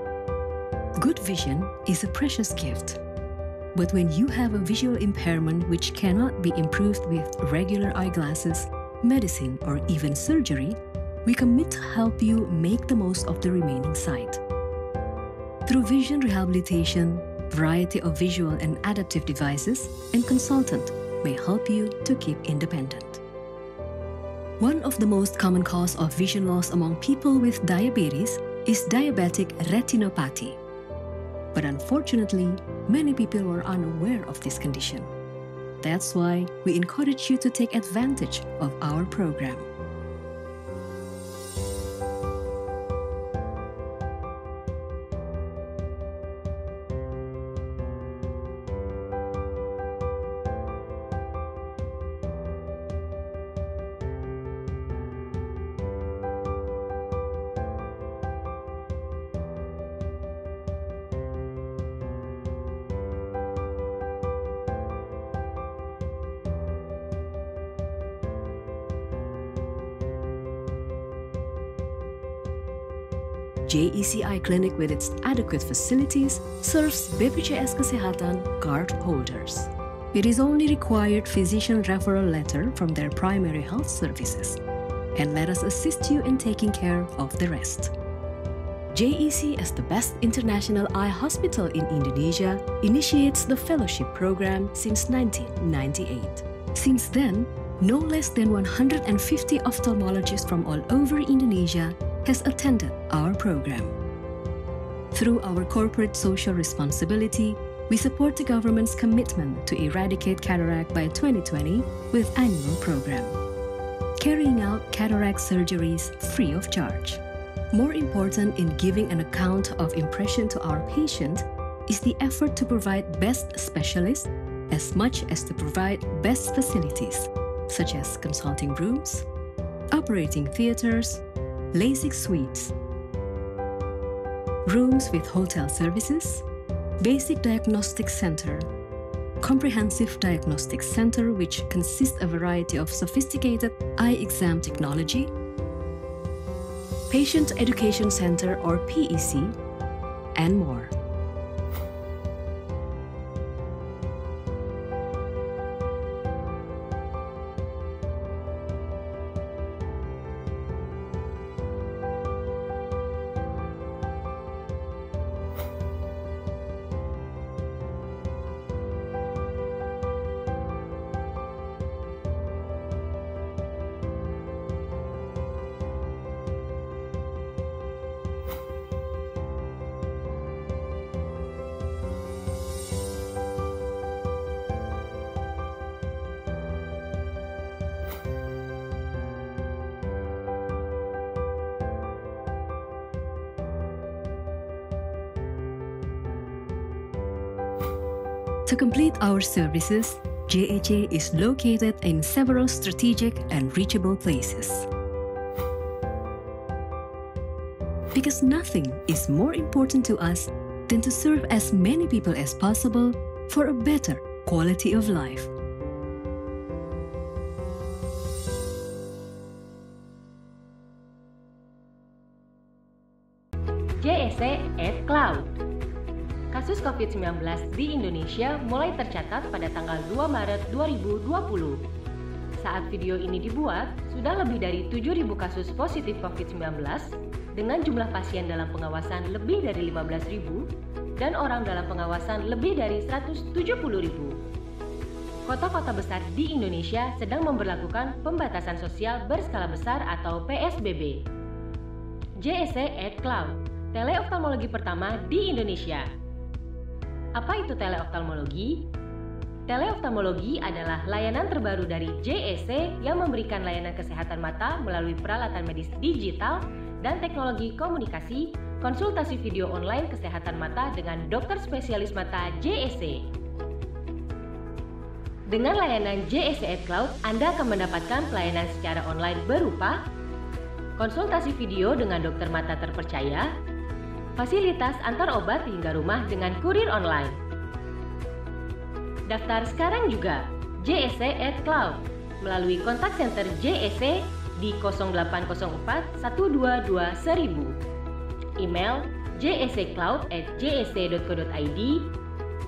Good vision is a precious gift. But when you have a visual impairment which cannot be improved with regular eyeglasses, medicine, or even surgery, we commit to help you make the most of the remaining sight. Through vision rehabilitation, variety of visual and adaptive devices, and consultant may help you to keep independent. One of the most common cause of vision loss among people with diabetes is diabetic retinopathy. But unfortunately, many people are unaware of this condition. That's why we encourage you to take advantage of our program. JEC Eye Clinic with its adequate facilities serves BPJS Kesehatan card holders. It is only required physician referral letter from their primary health services, and let us assist you in taking care of the rest. JEC, as the best international eye hospital in Indonesia, initiates the fellowship program since 1998. Since then, no less than 150 ophthalmologists from all over Indonesia has attended our program. Through our corporate social responsibility, we support the government's commitment to eradicate cataract by 2020 with annual program, carrying out cataract surgeries free of charge. More important in giving an account of impression to our patient is the effort to provide best specialists as much as to provide best facilities, such as consulting rooms, operating theaters, LASIK suites, rooms with hotel services, basic diagnostic center, comprehensive diagnostic center which consists of a variety of sophisticated eye exam technology, patient education center or PEC, and more. To complete our services, JEC is located in several strategic and reachable places. Because nothing is more important to us than to serve as many people as possible for a better quality of life. JEC at Cloud. Kasus COVID-19 di Indonesia mulai tercatat pada tanggal 2 Maret 2020. Saat video ini dibuat, sudah lebih dari 7.000 kasus positif COVID-19 dengan jumlah pasien dalam pengawasan lebih dari 15.000 dan orang dalam pengawasan lebih dari 170.000. Kota-kota besar di Indonesia sedang memberlakukan pembatasan sosial berskala besar atau PSBB. JEC at Cloud, teleoftalmologi pertama di Indonesia. Apa itu teleoftalmologi? Teleoftalmologi adalah layanan terbaru dari JEC yang memberikan layanan kesehatan mata melalui peralatan medis digital dan teknologi komunikasi, konsultasi video online kesehatan mata dengan dokter spesialis mata JEC. Dengan layanan JEC at Cloud, Anda akan mendapatkan pelayanan secara online berupa konsultasi video dengan dokter mata terpercaya, fasilitas antar obat hingga rumah dengan kurir online. Daftar sekarang juga JEC at Cloud melalui kontak center JEC di 0804 122 1000, email jecloud@jec.co.id,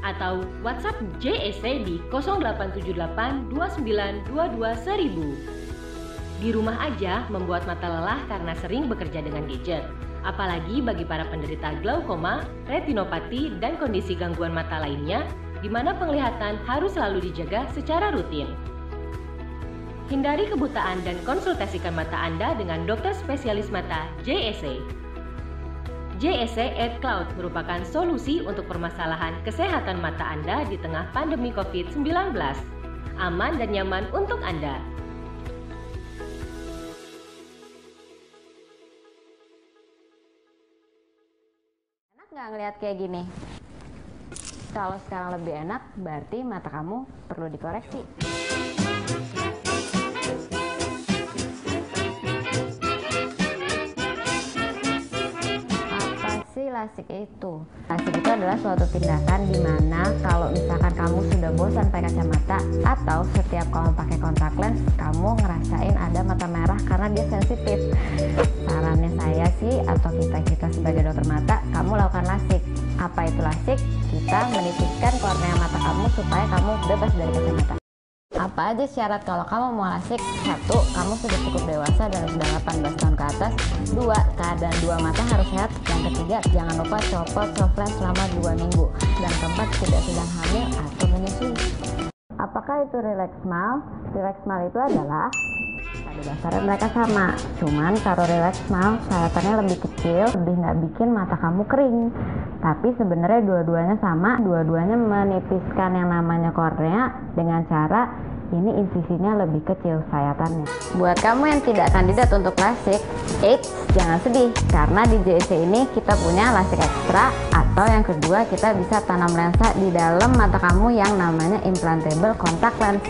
atau WhatsApp JEC di 0878 2922 1000. Di rumah aja membuat mata lelah karena sering bekerja dengan gadget. Apalagi bagi para penderita glaukoma, retinopati, dan kondisi gangguan mata lainnya, di mana penglihatan harus selalu dijaga secara rutin. Hindari kebutaan dan konsultasikan mata Anda dengan dokter spesialis mata JEC. JEC @Cloud merupakan solusi untuk permasalahan kesehatan mata Anda di tengah pandemi COVID-19. Aman dan nyaman untuk Anda. Enak nggak ngeliat kayak gini? Kalau sekarang lebih enak, berarti mata kamu perlu dikoreksi. Lasik itu adalah suatu tindakan di mana kalau misalkan kamu sudah bosan pakai kacamata atau setiap kamu pakai kontak lens kamu ngerasain ada mata merah karena dia sensitif. Sarannya saya sih atau kita sebagai dokter mata, kamu lakukan lasik. Apa itu lasik? Kita menipiskan kornea mata kamu supaya kamu bebas dari kacamata. Apa aja syarat kalau kamu mau lasik? 1. Kamu sudah cukup dewasa dan sudah 18 tahun ke atas. 2. Keadaan dua mata harus sehat. Yang ketiga, jangan lupa copot soft lens selama 2 minggu. Dan keempat, tidak sedang hamil atau menyusui. Apakah itu relax smile? Relax smile itu adalah pada dasarnya mereka sama, cuman kalau relax smile syaratnya lebih kecil, lebih nggak bikin mata kamu kering. Tapi sebenarnya dua-duanya sama, dua-duanya menipiskan yang namanya kornea dengan cara ini insisinya lebih kecil sayatannya. Buat kamu yang tidak kandidat untuk lasik, jangan sedih karena di JEC ini kita punya lasik ekstra, atau yang kedua kita bisa tanam lensa di dalam mata kamu yang namanya implantable contact lens.